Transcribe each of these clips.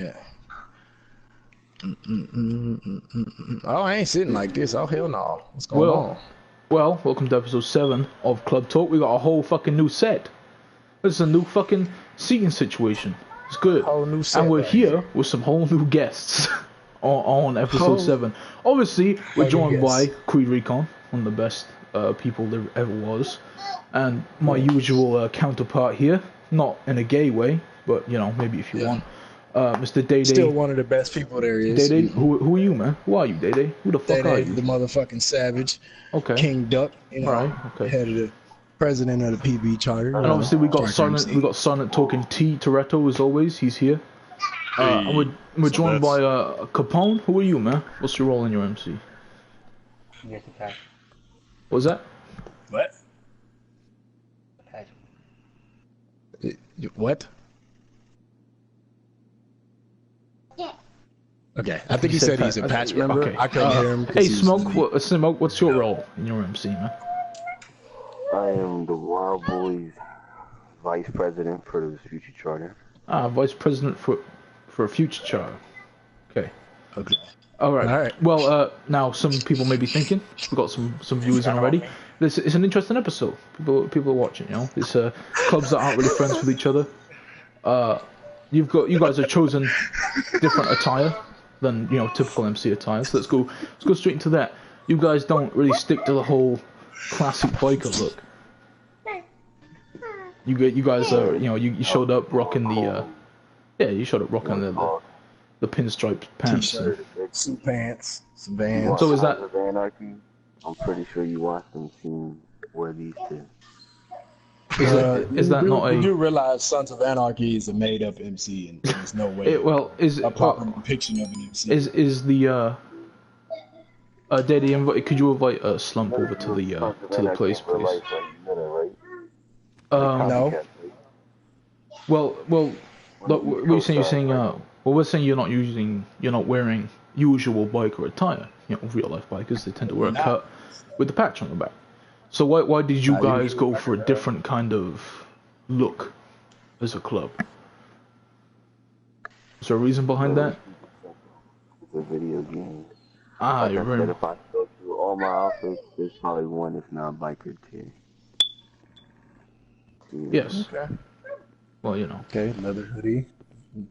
Yeah. Oh, I ain't sitting like this. Oh, hell no. What's going on? Well, welcome to episode 7 of Club Talk. We got a whole fucking new set. This is a new fucking seating situation. It's good. Whole new set. And we're right here with some whole new guests on episode 7. Obviously, we're joined by Creed Recon, one of the best people there ever was. And my usual counterpart here, not in a gay way, but, you know, maybe if you want. Mr. Day Day. Still one of the best people there is. Day Day, who are you, man? Who are you, Day Day? Who the fuck are you? The motherfucking savage. Okay. King Duck. You know, Alright, okay. Head of the president of the PB charter. And obviously we got Silent. We got Silent talking T Toretto as always. He's here. And we're joined by Capone. Who are you, man? What's your role in your MC? Yes, attack. What was that? What? Attack. What? Okay, I think he said he's a patch member. Okay. I couldn't hear him. Hey, Smoke, what's your role in your MC, man? I am the Wild Boys Vice President for the Future Charter. Vice President for a Future Charter. Okay. Okay. All right. Well, now some people may be thinking we've got some viewers in already. It's an interesting episode. People are watching. You know, it's clubs that aren't really friends with each other. You guys have chosen different attire than typical MC attire. So let's go straight into that. You guys don't really stick to the whole classic biker look. You guys are you showed up rocking the the pinstripe pants, suit pants, some Vans. So is that Anarchy? I'm pretty sure you watched them team wear these two. You do realize Sons of Anarchy is a made-up MC, and there's no way a proper depiction of an MC. Is the Daddy invite? Could you invite Slump over to the place, please? No. Well, look, we're saying we're saying you're not wearing usual biker attire. Real life bikers, they tend to wear a cut with the patch on the back. So why did you guys go for a different kind of look as a club? Is there a reason behind that? It's a video game. You remember. If I go through all my outfits, there's probably one, if not biker tier. Yes. Okay. Well, Okay, leather hoodie,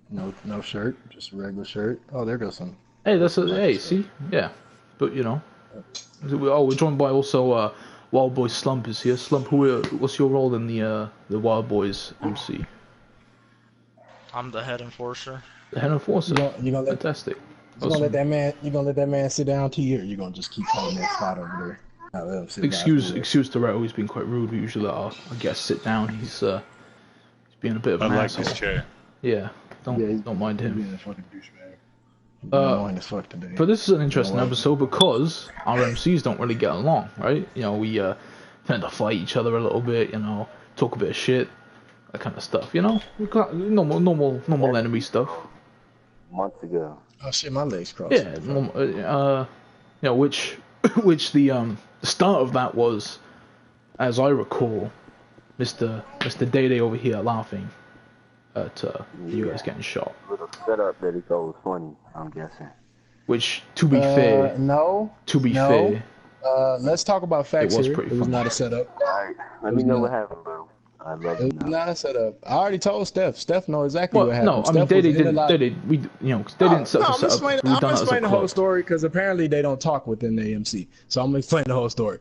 no shirt, just a regular shirt. Oh, there goes some. Hey, see, yeah, but we're joined by also Wild Boy Slump is here. Slump, what's your role in the Wild Boys MC? I'm the head enforcer. The head enforcer. You gonna let Fantastic. You gonna let that man? You gonna let that man sit down to you, or you gonna just keep calling that spot over there? Let him sit excuse Toretto. He's been quite rude. We usually let our guest sit down. He's being a bit of an asshole. His chair. Yeah, don't mind him. Being a fucking douchebag. Annoying as fuck today. But this is an interesting episode because our MCs don't really get along, right? We tend to fight each other a little bit, talk a bit of shit, that kind of stuff, We got normal enemy stuff. Months ago. Oh shit, my legs crossed. Yeah, which the start of that was, as I recall, Mr. Day Day over here laughing at you guys getting shot. With a setup that he thought was funny, I'm guessing. Which, to be fair, fair, let's talk about facts here. It was not a setup. Alright, let me know what happened, bro. I love it. It was not a setup. I already told Steph. Steph knows exactly what happened. No, I mean they didn't set up. I'm explaining the whole story because apparently they don't talk within the AMC. So I'm gonna explain the whole story.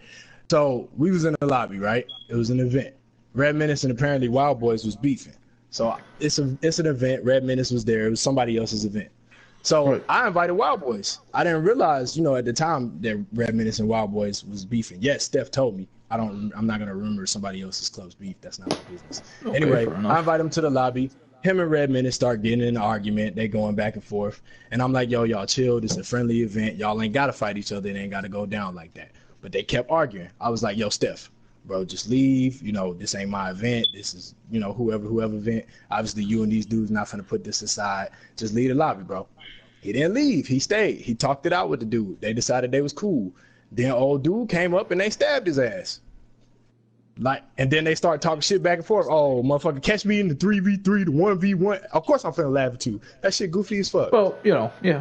So we was in the lobby, right? It was an event. Red Menace and apparently Wild Boys was beefing. So it's an event. Red Menace was there. It was somebody else's event. So I invited Wild Boys. I didn't realize, at the time that Red Menace and Wild Boys was beefing. Yes, Steph told me. I'm not gonna remember somebody else's club's beef. That's not my business. Okay, anyway, I invite him to the lobby. Him and Red Menace start getting in an argument. They going back and forth. And I'm like, yo, y'all chill. This is a friendly event. Y'all ain't gotta fight each other. It ain't gotta go down like that. But they kept arguing. I was like, yo, Steph, bro, just leave. This ain't my event. This is, whoever event. Obviously, you and these dudes not finna put this aside. Just leave the lobby, bro. He didn't leave. He stayed. He talked it out with the dude. They decided they was cool. Then old dude came up and they stabbed his ass. Like, and then they start talking shit back and forth. Oh, motherfucker, catch me in the 3v3, the 1v1. Of course I'm finna laugh at you. That shit goofy as fuck. Well, you know, yeah.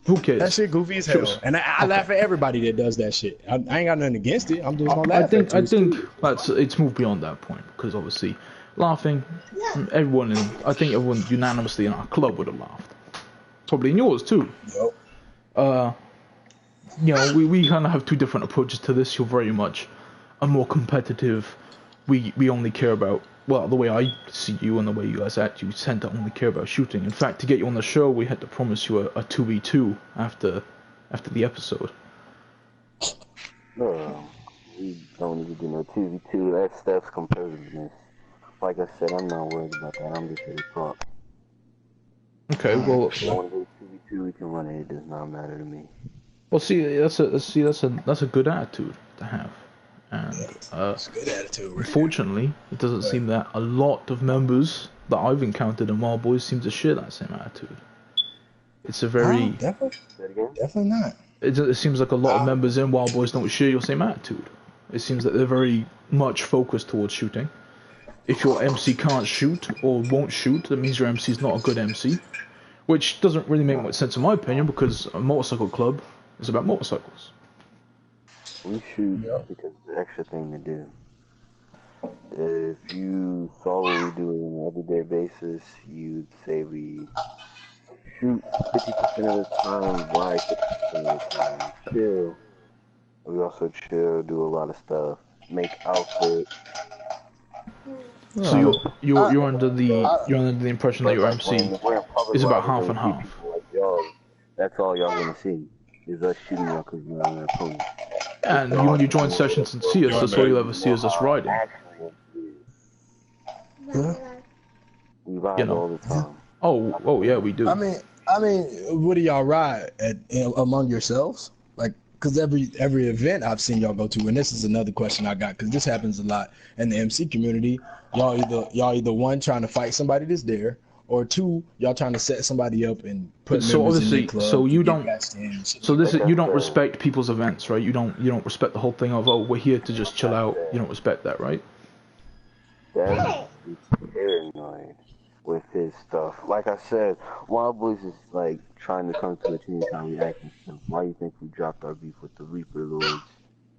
Who cares? That shit goofy as hell. And I laugh at everybody that does that shit. I ain't got nothing against it. I'm just gonna laugh at it. I think it's moved beyond that point because obviously, laughing, everyone I think everyone unanimously in our club would have laughed. Probably in yours too. Yep. You know, we kind of have two different approaches to this. You're very much a more competitive. We only care about, well, the way I see you and the way you guys act, you tend to only care about shooting. In fact, to get you on the show, we had to promise you a 2v2 after the episode. No, we don't need to do no 2v2. That stuff's competitiveness. Like I said, I'm not worried about that. I'm just here to talk. Okay, well, If you want to do 2v2, we can run it. It does not matter to me. well, that's a good attitude to have, and It's a good attitude. Right? unfortunately, it doesn't seem that a lot of members that I've encountered in Wild Boys seem to share that same attitude. It's a very Definitely not. it seems like a lot of members in Wild Boys don't share your same attitude. It seems that they're very much focused towards shooting. If your MC can't shoot or won't shoot, that means your MC is not a good MC, which doesn't really make much sense in my opinion because a motorcycle club is about motorcycles. We shoot because it's the extra thing to do. If you saw what we do on an everyday basis, you'd say we shoot 50% of the time, ride 50% of the time, chill. We also chill, do a lot of stuff, make outfits. So you're under the impression that your MC is about half and half. Like y'all, that's all y'all gonna see is us shooting y'all because we're on our opponent. And when you join sessions and see us, that's all you'll ever see is us riding. We ride You know. all the time. Oh yeah, we do. I mean, what do y'all ride among yourselves? Like, because every event I've seen y'all go to, and this is another question I got, because this happens a lot in the MC community. Y'all either one trying to fight somebody that's there, or two, y'all trying to set somebody up and put So members in obviously, their club. so you to get don't. backstage and shit. So this is, you don't respect people's events, right? You don't respect the whole thing of, oh, we're here to just chill out. You don't respect that, right? That's paranoid with his stuff. Like I said, Wild Boys is like trying to come to a team time reaction stuff. Why do you think we dropped our beef with the Reaper Lords?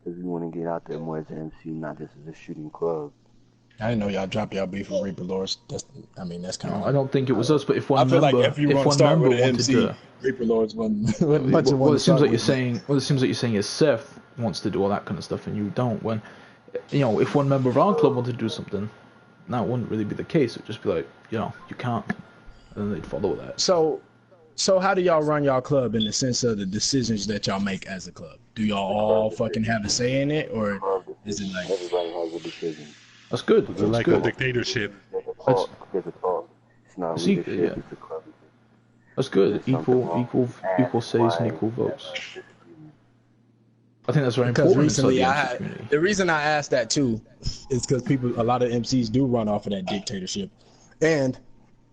Because we want to get out there more as an MC, not just as a shooting club. I didn't know y'all dropped y'all beef with Reaper Lords. That's kind of. I don't think it was us, but if one I feel member, like if you want to start with an MC, Reaper Lords wasn't much of one. Well, it seems like you're saying is Seth wants to do all that kind of stuff, and you don't. When, you know, if one member of our club wanted to do something, that wouldn't really be the case. It'd just be like, you know, you can't, and then they'd follow that. So how do y'all run y'all club in the sense of the decisions that y'all make as a club? Do y'all all fucking have a say in it, or is it like everybody has a decision? That's good. It's like a dictatorship. There's a talk. It's not leadership. It's a club. That's good. Equal says and equal votes. I think that's very because important. recently community. the reason I asked that too is because a lot of MCs do run off of that dictatorship, and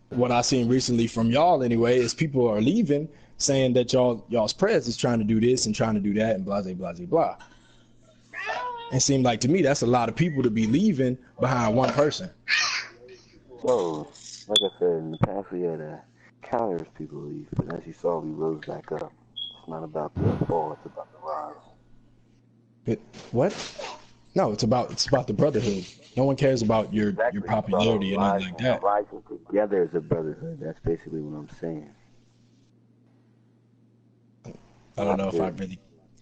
what I seen recently from y'all anyway is people are leaving saying that y'all's prez is trying to do this and trying to do that and blah blah blah blah. It seemed like to me that's a lot of people to be leaving behind one person. So, like I said, in the past we had counters people leave, but as you saw, we rose back up. It's not about the fall; it's about the rise. What? No, it's about the brotherhood. No one cares about your popularity and anything like that. Rising together as a brotherhood. That's basically what I'm saying. I don't know if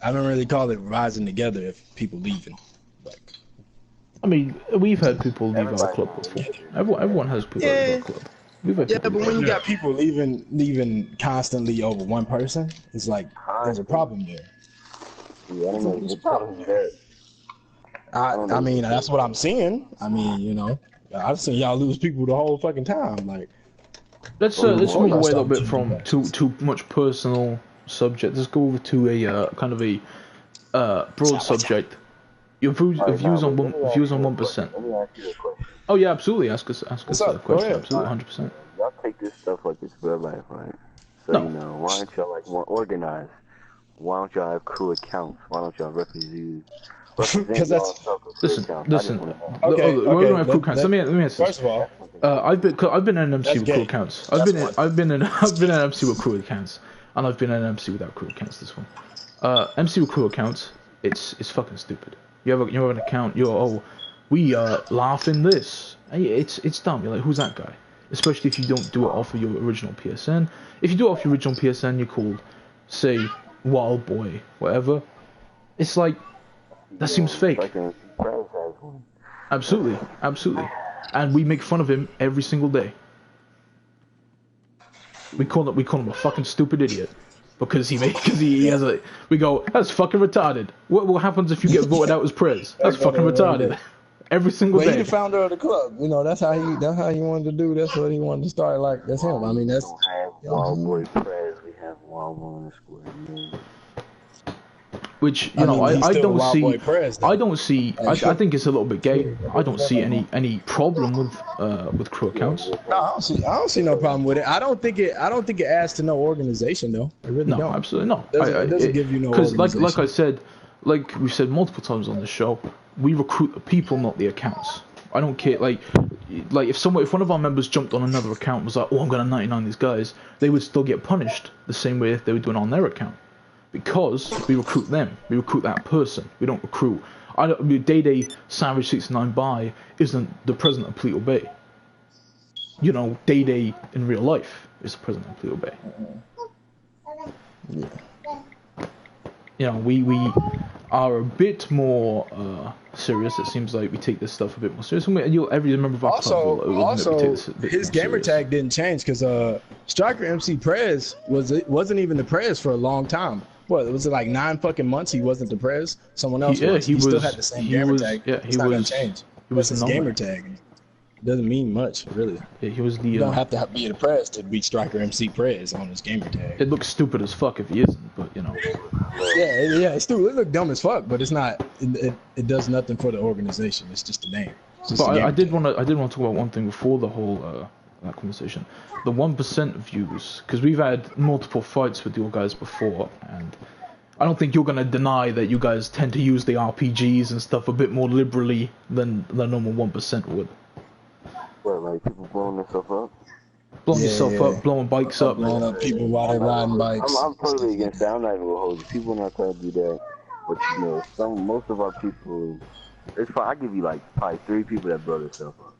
I don't really call it rising together if people leaving. Like, I mean, we've had people leave our club before. Everyone has people leave our club. But when you got people leaving constantly over one person, it's like there's a problem there. Yeah, I don't know. The problem there. I mean, that's what I'm seeing. I mean, you know, I've seen y'all lose people the whole fucking time. Like, let's move away a little bit from too much personal subject. Let's go over to a kind of a broad subject. Your views on 1%. Let me ask you a question. Oh yeah, absolutely. Ask us a question. Absolutely, 100%. Y'all take this stuff like it's real life, right? So No. you know, why aren't y'all like more organized? Why don't y'all have crew accounts? Why don't y'all represent Because that's Listen. okay. We're going to crew counts. Let me answer. First of all, I've been an MC That's with gay. crew accounts. That's one. I've been an MC with crew accounts, and I've been an MC without crew accounts. This one, MC with crew accounts, it's fucking stupid. You have an account. We laughing this. It's dumb. You're like, who's that guy? Especially if you don't do it off of your original PSN. If you do it off your original PSN, you're called, say, Wild Boy, whatever. It's like that seems fake. Absolutely. And we make fun of him every single day. We call him a fucking stupid idiot because he has a. We go, that's fucking retarded. What happens if you get voted out as Prez? That's fucking retarded. Every single day. He's the founder of the club. You know, that's how he wanted to do. That's what he wanted to start. Like, that's him. I mean, that's. We don't have Wild Boy Prez. We have Wild Boy in the square. Man. Which I don't see. I think it's a little bit gay. I don't see any problem with crew accounts. No, I don't see no problem with it. I don't think it adds to no organization though. It really no, don't. Absolutely not. It doesn't give you no because organization. like I said, like we've said multiple times on the show, we recruit the people, not the accounts. I don't care. Like if one of our members jumped on another account and was like, oh, I'm gonna 99 these guys, they would still get punished the same way if they were doing on their account. Because we recruit them, we recruit that person. We don't recruit. Day Savage 69 by isn't the president of Pleatle Bay. You know, Day in real life is the president of Pleatle Bay. Yeah. You know, we are a bit more serious. It seems like we take this stuff a bit more serious. Every member of our club will admit we take this a bit his more gamer serious. tag didn't change because Striker MC Prez wasn't even the Prez for a long time. What was it, like 9 fucking months? He wasn't the Prez. Someone else was. He still had the same gamer tag. Yeah, it's not gonna change. He was his gamer tag. It doesn't mean much, really. Yeah, he was the. You don't have to be the Prez to beat Striker MC Prez on his gamer tag. It looks stupid as fuck if he isn't, but you know. Yeah, it's stupid. It look dumb as fuck, but it's not. It does nothing for the organization. It's just a name. But I did want to talk about one thing before the whole that conversation. The 1% views, because we've had multiple fights with your guys before, and I don't think you're gonna deny that you guys tend to use the RPGs and stuff a bit more liberally than the normal 1% would. What, like people blowing themselves up? Blowing yourself up, blowing bikes up. Blowing up people while they're riding bikes. I'm totally against that. I'm not even gonna hold you. People not trying to do that, but you know, most of our people. It's fine. I give you like probably 3 people that blow themselves up.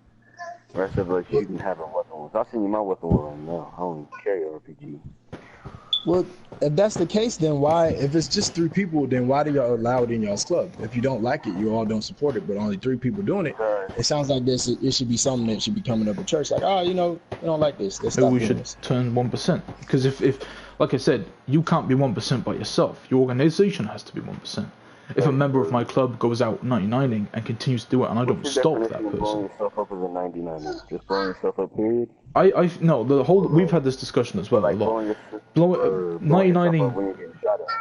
The rest of us, you can have a weapon one. So I'll send you my weapon one right now. I don't even carry RPG. Well, if that's the case, then why? If it's just 3 people, then why do y'all allow it in y'all's club? If you don't like it, you all don't support it, but only 3 people doing it. It sounds like this. It should be something that should be coming up at church. Like, we don't like this. Let's stop Maybe we doing should this. turn 1%. Because if, like I said, you can't be 1% by yourself. Your organization has to be 1%. If a member of my club goes out 99ing and continues to do it, and I don't stop that person. Blowing yourself up as a 99er. Just blowing yourself up, period. We've had this discussion as well a lot. 99ing.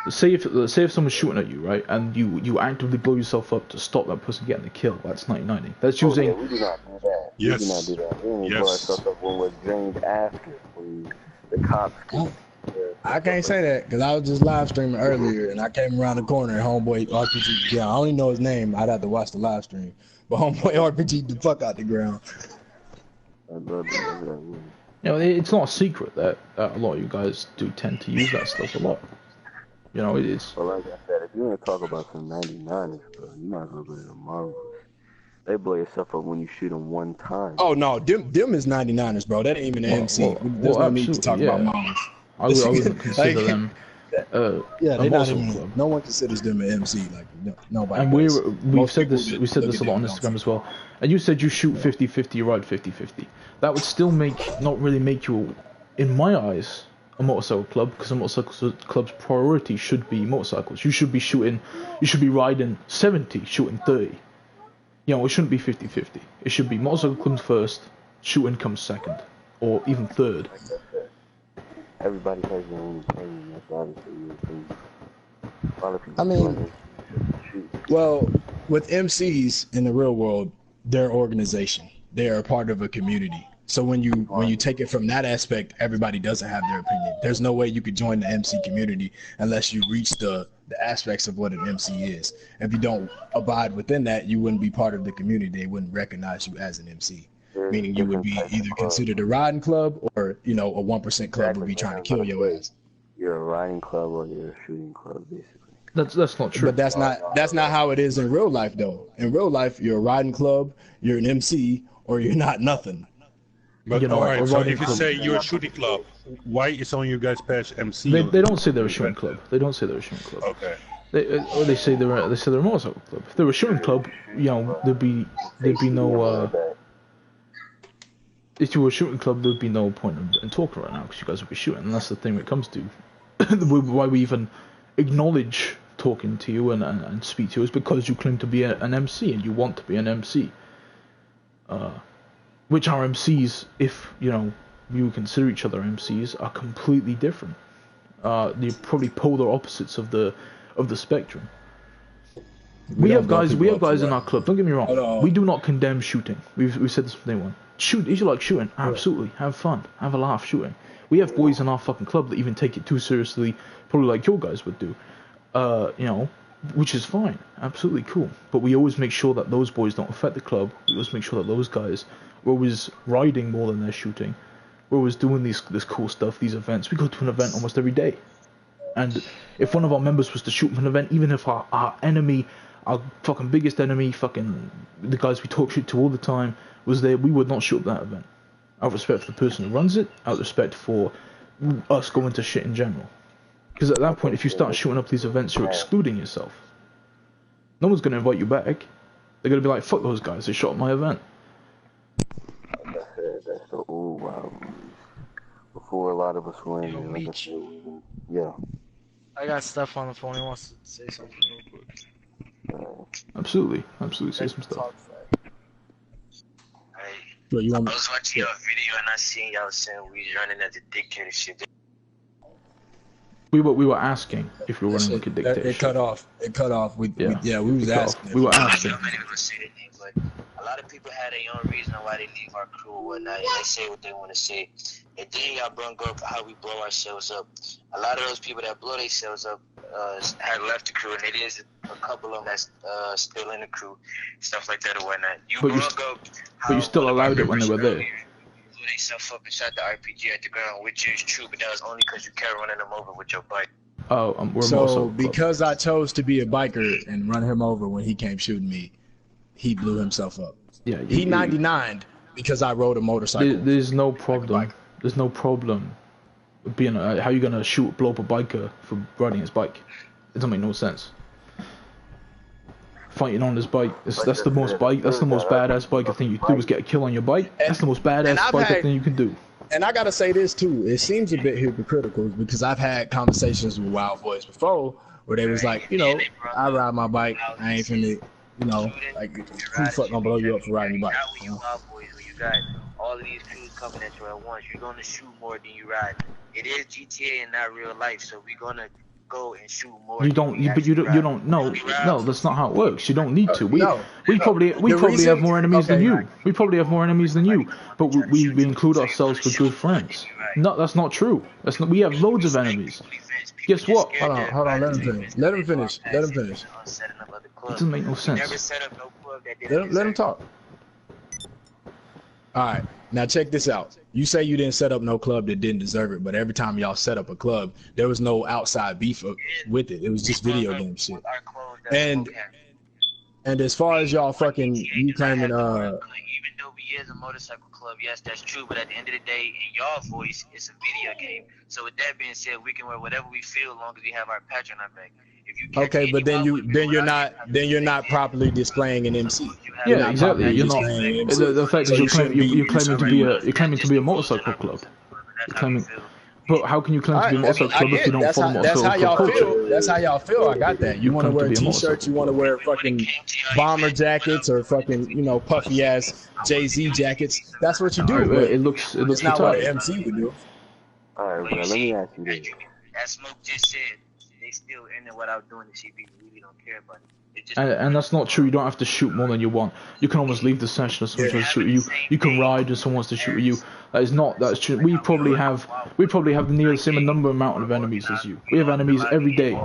Say if someone's shooting at you, right, and you actively blow yourself up to stop that person getting the kill. That's 99ing. That's using. Yeah, we do not do that. Yes. We do not do that. We only blow ourselves up when we're drained after. When the cops. I can't say that because I was just live streaming earlier and I came around the corner and homeboy RPG'd the ground. I don't even know his name. I'd have to watch the live stream. But homeboy RPG'd the fuck out the ground. You know, it's not a secret that a lot of you guys do tend to use that stuff a lot. You know, it's. Well, like I said, if you want to talk about some 99ers, bro, you might as well go to the Marvels. They blow yourself up when you shoot them one time. Oh no, them is 99ers, bro. That ain't even an MC. There's no need to talk about Marvels. I wouldn't consider them. They're not even. No one considers them an MC. Like nobody. And we've said this. We said this a lot on Instagram as well. And you said you shoot 50-50, you ride 50-50. That would still not really make you, in my eyes, a motorcycle club, because a motorcycle club's priority should be motorcycles. You should be riding 70, shooting 30. You know, it shouldn't be 50-50. It should be motorcycle comes first, shooting comes second, or even third. Everybody has their own opinion. That's obviously your opinion. A lot of people. I mean, well, with MCs in the real world, they're an organization. They are a part of a community. So when you take it from that aspect, everybody doesn't have their opinion. There's no way you could join the MC community unless you reach the the aspects of what an MC is. If you don't abide within that, you wouldn't be part of the community. They wouldn't recognize you as an MC. Meaning you would be either considered a riding club or, you know, a 1% club would be trying to kill your ass. You're a riding club or you're a shooting club, basically. That's not true. But that's not how it is in real life, though. In real life, you're a riding club, you're an MC, or you're not nothing. But You know, all right, a so riding if you club. say you're a shooting club, why is on you guys past MC? They don't say they're a shooting club. They don't say they're a shooting club. Okay. They say they're a motorcycle club. If they were a shooting club, you know, there'd be no. If you were a shooting club, there'd be no point in talking right now because you guys would be shooting, and that's the thing when it comes to why we even acknowledge talking to you and speak to you is because you claim to be an MC and you want to be an MC. Which our MCs, if you know you consider each other MCs, are completely different. They're probably polar opposites of the spectrum. We have guys in our club. Don't get me wrong. We do not condemn shooting. We've said this from day one. Shoot if you like shooting, absolutely. Have fun, have a laugh shooting. We have boys in our fucking club that even take it too seriously, probably like your guys would do. You know, which is fine, absolutely cool. But we always make sure that those boys don't affect the club. We always make sure that those guys are always riding more than they're shooting. We're always doing this cool stuff, these events. We go to an event almost every day. And if one of our members was to shoot from an event, even if our enemy, our fucking biggest enemy, fucking the guys we talk shit to all the time, was there, we would not shoot up that event. Out of respect for the person who runs it, out of respect for us going to shit in general. Because at that point, if you start shooting up these events, you're excluding yourself. No one's going to invite you back. They're going to be like, fuck those guys, they shot up my event. That's the old wild movies. Before a lot of us went. Yo, Meech. Yeah. I got Steph on the phone. He wants to say something real quick. Absolutely, say some stuff. So you want I was watching your video and I seen y'all saying we was running as a dictatorship. We were asking if we were running like a dictatorship. It cut off. We was asking. We were asking. I'm not even gonna say the name, but a lot of people had their own reason why they leave our crew or whatnot, and they say what they want to say. And then y'all brought up how we blow ourselves up. A lot of those people that blow themselves up had left the crew, and it is a couple of them that's still in the crew, stuff like that or whatnot. But you still allowed it when they were there. Blew themselves up and shot the RPG at the ground, which is true, but that was only because you kept running them over with your bike. Oh, we're so because I chose to be a biker and run him over when he came shooting me, he blew himself up. Yeah, he 99'd because I rode a motorcycle. There's no problem. There's no problem being how you gonna blow up a biker for riding his bike? It doesn't make no sense. Fighting on his bike, that's the most badass biker thing you can do is get a kill on your bike. That's the most badass biker thing you can do. And I gotta say this too, it seems a bit hypocritical because I've had conversations with wild boys before where they was like, you know, I ride my bike, I ain't finna, you know, like who the fuck gonna blow you up for riding your bike? Not when you wild boys, when you got all of these crews coming at you at once, you're gonna shoot more than you ride. It is GTA and not real life, so we're gonna go and shoot more. You don't. No, that's not how it works. You don't need to. We probably have more enemies than you. We probably have more enemies than you, but we include ourselves with good friends. No, that's not true. We have loads of enemies. Guess what? Hold on. Let him finish. It doesn't make no sense. Let him talk. All right, now check this out. You say you didn't set up no club that didn't deserve it, but every time y'all set up a club, there was no outside beef with it. It was just video game shit. And as far as y'all fucking, you claiming even though we is a motorcycle club, yes, that's true. But at the end of the day, in y'all voice, it's a video game. So with that being said, we can wear whatever we feel as long as we have our patch on our back. Okay, but then you're not properly displaying an MC. Yeah, exactly. You're not. The fact that you're claiming to be a motorcycle club. But how can you claim to be a motorcycle club if you don't follow motorcycle culture? That's how y'all feel. I got that. You want to wear t-shirts. You want to wear fucking bomber jackets or fucking puffy ass Jay-Z jackets. That's what you do. Right, it looks. It's not what an MC would do. All right, well, let me ask you this. As Smoke just said, they still in it without doing the shit. People really don't care about it. And that's not true. You don't have to shoot more than you want. You can almost leave the session if someone tries to shoot you. You can ride if someone wants to shoot you. That's true. We probably have near the same amount of enemies as you. We have enemies every day.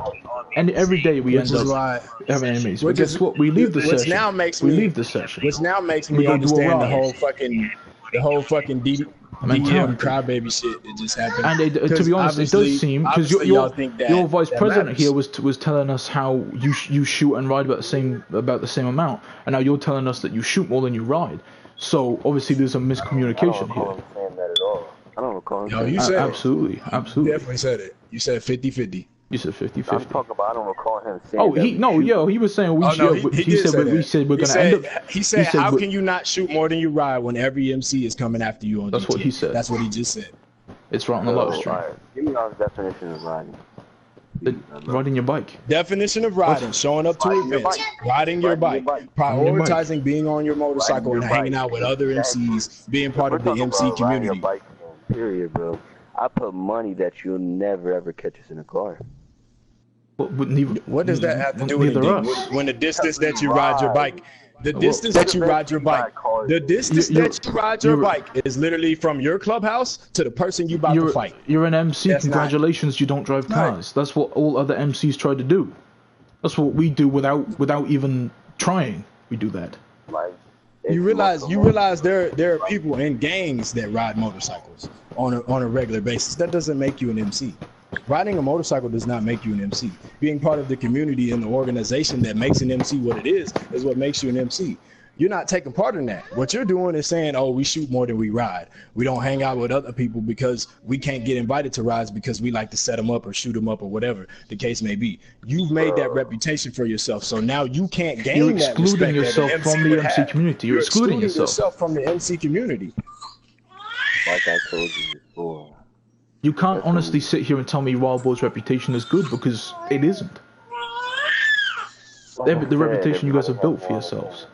And every day we end up having enemies. But guess what? We leave the session. We leave the session. Which now makes me understand the whole fucking DM crybaby shit that just happened. And to be honest, it does seem, because your vice president here was telling us how you shoot and ride about the same amount, and now you're telling us that you shoot more than you ride. So obviously there's a miscommunication here. I don't recall him saying that at all. I don't recall him saying you said absolutely. You definitely said it. You said 50-50. You said 50-50. I'm talking about, I don't recall him saying that. He was saying he said we're gonna end up. He said, how can you not shoot more than you ride when every MC is coming after you on That's GTA? what he said. That's what he just said. It's right on the live stream. Give me y'all's definition of riding. Riding your bike. Definition of riding: showing up to events, riding your bike, prioritizing being on your motorcycle and hanging out with other MCs, being part of the MC community. Period, bro. I put money that you'll never ever catch us in a car. What does that have to do with anything? When the distance that you ride your bike, the distance that you ride your bike is literally from your clubhouse to the person you about to fight. You're an MC. Congratulations, you don't drive cars. That's what all other MCs try to do. That's what we do without even trying. We do that. You realize there are people in gangs that ride motorcycles on a regular basis. That doesn't make you an MC. Riding a motorcycle does not make you an MC. Being part of the community and the organization that makes an MC what it is what makes you an MC. You're not taking part in that. What you're doing is saying, oh, we shoot more than we ride. We don't hang out with other people because we can't get invited to rides because we like to set them up or shoot them up or whatever the case may be. You've made that reputation for yourself, so now you can't gain that respect. You're excluding yourself from the MC community. You're excluding yourself from the MC community. Like I told you before. You can't honestly sit here and tell me Wild Boy's reputation is good, because it isn't. The reputation you guys have built for yourselves.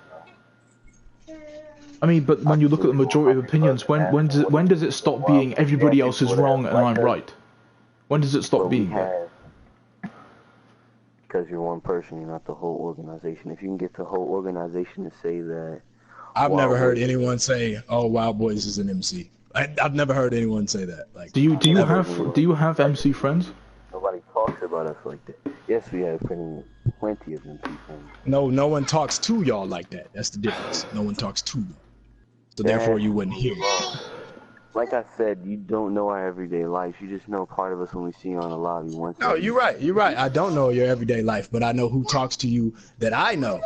I mean, but when you look at the majority of opinions, when does it stop being everybody else is wrong and I'm right? When does it stop being that? Because you're one person, you're not the whole organization. If you can get the whole organization to say that... I've never heard anyone say, oh, Wild Boys is an MC. I've never heard anyone say that. Like, do you have MC friends? Nobody talks about us like that. Yes, we have plenty of MC friends. No one talks to y'all like that. That's the difference. No one talks to you. So therefore, you wouldn't hear it. Like I said, you don't know our everyday life. You just know part of us when we see you on the lobby. No, you're right. You're right. I don't know your everyday life, but I know who talks to you that I know.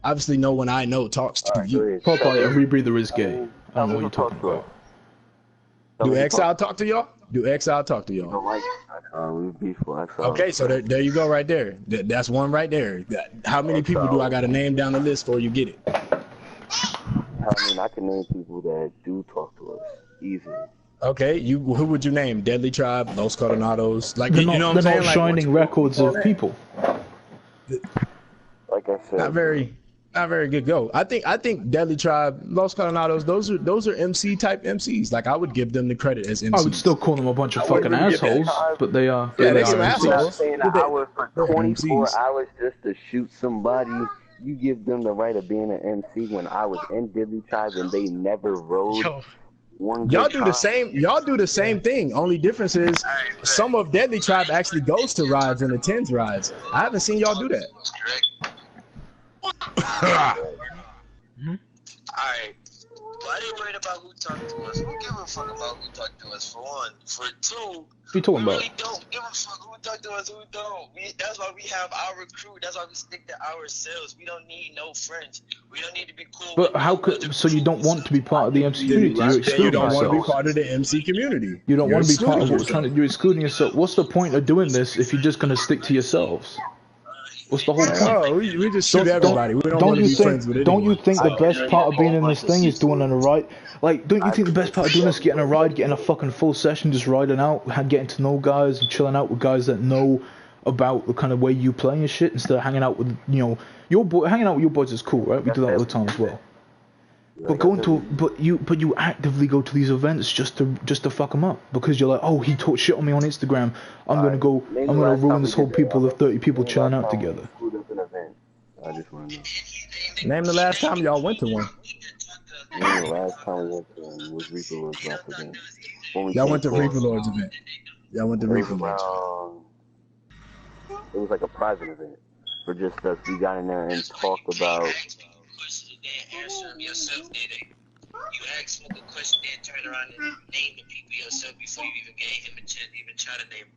Obviously, no one I know talks to you. Popeye, a rebreather is gay. I don't know what you're talking about. Do Exile talk to y'all? Do Exile talk to y'all? Okay, so there you go right there. That's one right there. How many people do I got to name down the list before you get it? I mean, I can name people that do talk to us easily. Okay, who would you name? Deadly Tribe, Los Coronados? Like, they're you know what I'm saying? Not shining records of people. Like I said, not very good go. I think Deadly Tribe, Los Coronados, those are MC type MCs. Like, I would give them the credit as MCs. I would still call them a bunch of fucking assholes, but they are. Yeah, they are assholes. I'm not saying an hour for 24 hours just to shoot somebody. You give them the right of being an MC when I was in Deadly Tribe and they never rode. Y'all do the same thing. Only difference is some of Deadly Tribe actually goes to rides and attends rides. I haven't seen y'all do that. Alright. Why they worried about who talked to us? We don't give a fuck about who talked to us, for one. For two, what are you talking about? We don't give a fuck who talked to us, who don't. That's why we have our crew. That's why we stick to ourselves. We don't need no friends. We don't need to be cool. But how could? So you don't want to be part of the MC community? You don't want to be part of the MC community. You don't want to be part of what we're trying to. You're excluding yourself. What's the point of doing this if you're just gonna stick to yourselves? What's the whole point? Oh, we just shoot everybody. We don't want to be friends with anyone. Don't you think the best part of being in this thing is doing a ride? Like, don't you think the best part of doing this is getting a ride, getting a fucking full session, just riding out, getting to know guys and chilling out with guys that know about the kind of way you play and shit, instead of hanging out with, hanging out with your boys is cool, right? We do that all the time as well. But you actively go to these events just to fuck them up, because you're like, oh, he talked shit on me on Instagram. I'm gonna ruin this whole people of 30 people chilling out together. I just want to know. Name the last time y'all went to one. When the last time we went to one was Reaper Lord's last event. Y'all went to Reaper Lord's event. Y'all went to Reaper Lord's. It was like a private event for just us. We got in there and talked about. You asked him a good question, then turn around and name the people yourself before you even gave him a chance to even try to name them.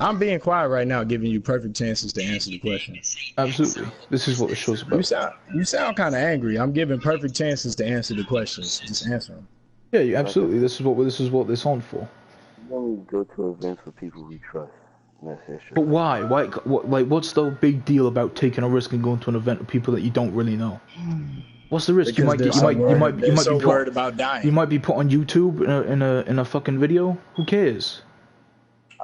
I'm being quiet right now, giving you perfect chances to answer the question. Absolutely. This is what the show's about. You sound kind of angry. I'm giving perfect chances to answer the questions. Just answer them. Yeah, absolutely. This is what this on for. We only go to events with people we trust. That's it. But why? What's the big deal about taking a risk and going to an event with people that you don't really know? What's the risk? You might be worried about dying. You might be put on YouTube in a fucking video. Who cares?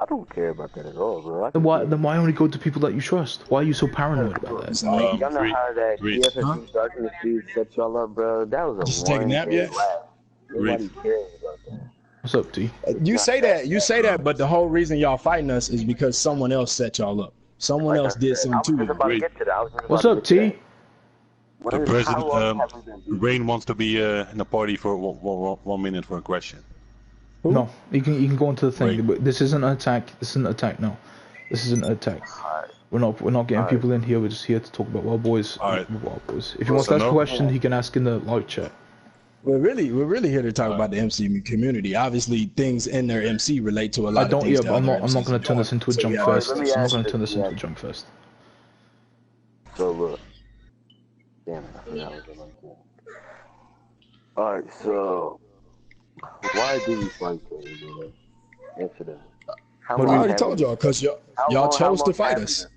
I don't care about that at all, bro. Then why only go to people that you trust? Why are you so paranoid about that? Y'all know how that DFS darkness dude set y'all up, bro? That was a just take a nap yet? Nobody cares about that. What's up, T? You say that, but the whole reason y'all fighting us is because someone else set y'all up. Someone else did something too. What's up, T? The president, Rain wants to be in the party for 1 minute for a question. Who? No, you can go into the thing. But this isn't an attack. This isn't an attack. No, this isn't an attack. We're not getting people in here. We're just here to talk about Wild Boys. Wild Boys. If you want to ask a question, he can ask in the live chat. We're really here to talk about the MC community. Obviously, things in their MC relate to a lot of things. I'm not going to turn this into a jump fest. I'm not going to turn this into a jump fest. So look, damn it, I forgot what I was doing. All right, so why do we fight each other? Answer that. I already told y'all, cause y'all chose to fight us.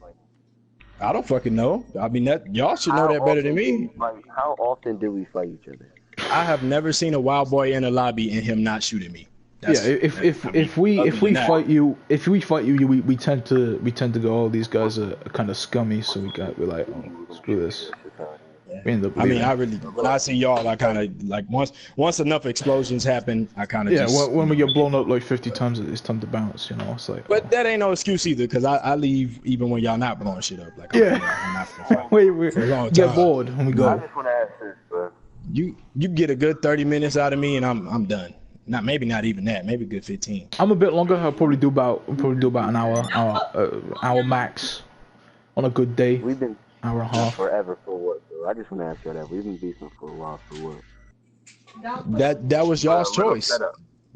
I don't fucking know. I mean, y'all should know that better than me. How often do we fight each other? I have never seen a wild boy in a lobby and him not shooting me. If we fight you, we tend to go, oh, these guys are kind of scummy, so we're like, oh, screw this. When I see y'all, I kind of like once enough explosions happen, I kind of when we get blown up like 50 times, it's time to bounce, you know. It's like, but that ain't no excuse either, cause I leave even when y'all not blowing shit up. Like, I'm not gonna fight. we get bored when we go. I just want to ask this, bro. You get a good 30 minutes out of me, and I'm done. Maybe not even that. Maybe a good 15. I'm a bit longer. I'll probably do about an hour max on a good day. We've been hour and a half. Forever for what, bro? I just want to ask you that. We've been beefing for a while for what? That was y'all's choice.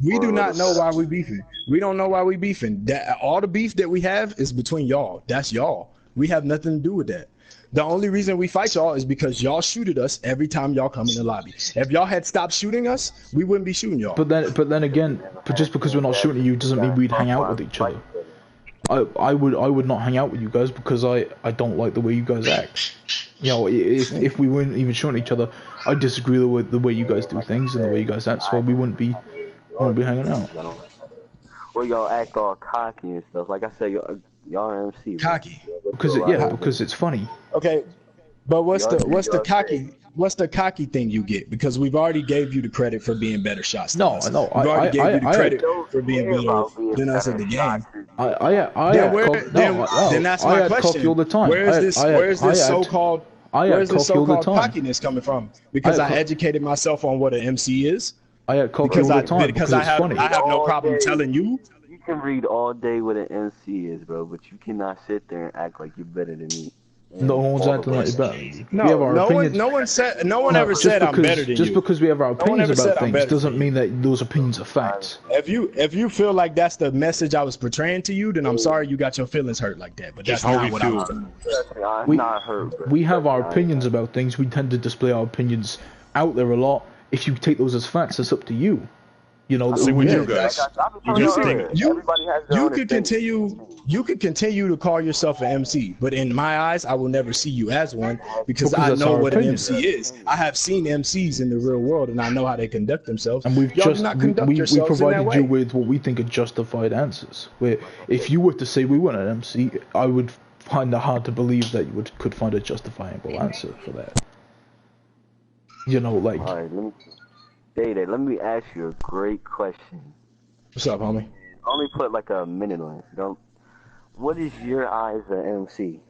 We do not know why we beefing. We don't know why we beefing. All the beef that we have is between y'all. That's y'all. We have nothing to do with that. The only reason we fight y'all is because y'all shoot at us every time y'all come in the lobby. If y'all had stopped shooting us, we wouldn't be shooting y'all. But then again, just because we're not shooting you doesn't mean we'd hang out with each other. I would not hang out with you guys because I don't like the way you guys act. You know, if we weren't even shooting each other, I disagree with the way you guys do things and the way you guys act, so we wouldn't be hanging out. Well, y'all act all cocky and stuff. Like I said, y'all are MC. Cocky. Because it's funny. Okay, but what's the cocky thing you get? Because we've already gave you the credit for being better shots. No, we've already gave you the credit for being better than us at the game. Then that's my question. All the time. Where's this so-called cockiness coming from? Because I educated myself on what an MC is. I had coffee all the time because I have no problem telling you. You can read all day what an MC is, bro, but you cannot sit there and act like you're better than me. No one's acting like you're better. No one ever said I'm better than you. Just because we have our opinions about things doesn't mean that those opinions are facts. If you feel like that's the message I was portraying to you, then I'm sorry you got your feelings hurt like that. But that's not what I was doing. We have our opinions about things. We tend to display our opinions out there a lot. If you take those as facts, it's up to you. You know, you guys. You could continue to call yourself an MC, but in my eyes, I will never see you as one because I know what an MC is. I have seen MCs in the real world, and I know how they conduct themselves. And we provided you with what we think are justified answers. Where if you were to say we weren't an MC, I would find it hard to believe that you could find a justifiable answer for that. You know, like. All right, let me ask you a great question. What's up, homie? Only put like a minute on it. What is your eyes an MC?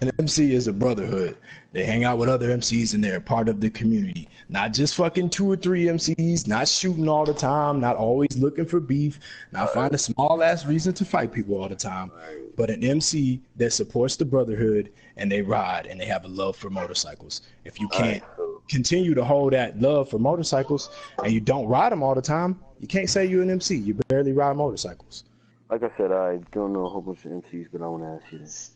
An MC is a brotherhood. They hang out with other MCs and they're part of the community. Not just fucking 2 or 3 MCs, not shooting all the time, not always looking for beef, not finding small ass reason to fight people all the time, but an MC that supports the brotherhood and they ride and they have a love for motorcycles. If you can't continue to hold that love for motorcycles and you don't ride them all the time, you can't say you're an MC. You barely ride motorcycles. Like I said, I don't know a whole bunch of MCs, but I want to ask you this.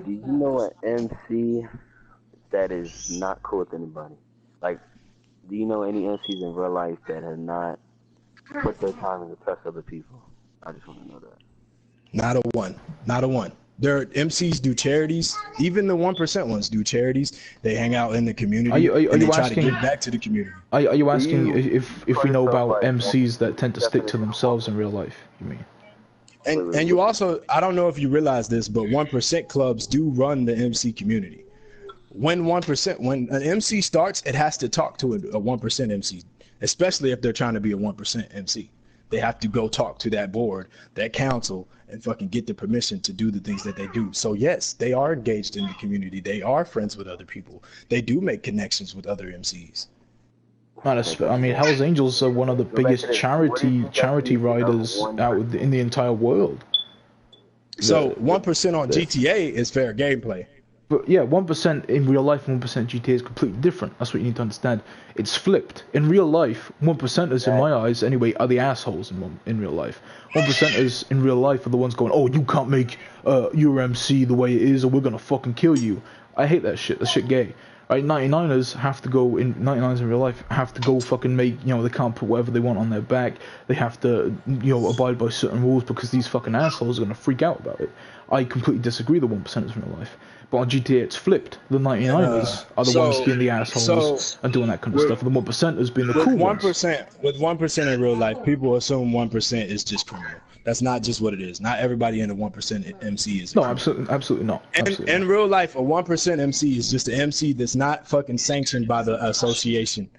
Do you know an MC that is not cool with anybody? Like, do you know any MCs in real life that have not put their time in to press other people? I just want to know that. Not a one. Not a one. Their MCs do charities. Even the 1% ones do charities. They hang out in the community. Are you and they try asking, to give back to the community. Are you asking if we know about MCs that tend to stick to themselves in real life? You mean? And you also, I don't know if you realize this, but 1% clubs do run the MC community. When an MC starts, it has to talk to a 1% MC, especially if they're trying to be a 1% MC. They have to go talk to that board, that council, and fucking get the permission to do the things that they do. So yes, they are engaged in the community. They are friends with other people. They do make connections with other MCs. I mean, Hell's Angels are one of the biggest charity riders out in the entire world. So 1% on GTA is fair gameplay. But yeah, 1% in real life and 1% GTA is completely different. That's what you need to understand. It's flipped. In real life, 1%ers, in my eyes anyway, are the assholes in real life. 1%ers in real life are the ones going, oh, you can't make your MC the way it is or we're going to fucking kill you. I hate that shit. That shit gay. Right, 99ers have to go in 99ers in real life have to go fucking make, you know, they can't put whatever they want on their back. They have to, you know, abide by certain rules because these fucking assholes are gonna freak out about it. I completely disagree with the 1%ers in real life. But on GTA it's flipped. The 99ers are the ones being the assholes and doing that kind of stuff. And the 1%ers being the cool ones. With 1% in real life, people assume 1% is just criminal. That's not just what it is. Not everybody in the 1% MC is. No, absolutely not. In real life, a 1% MC is just an MC that's not fucking sanctioned by the association.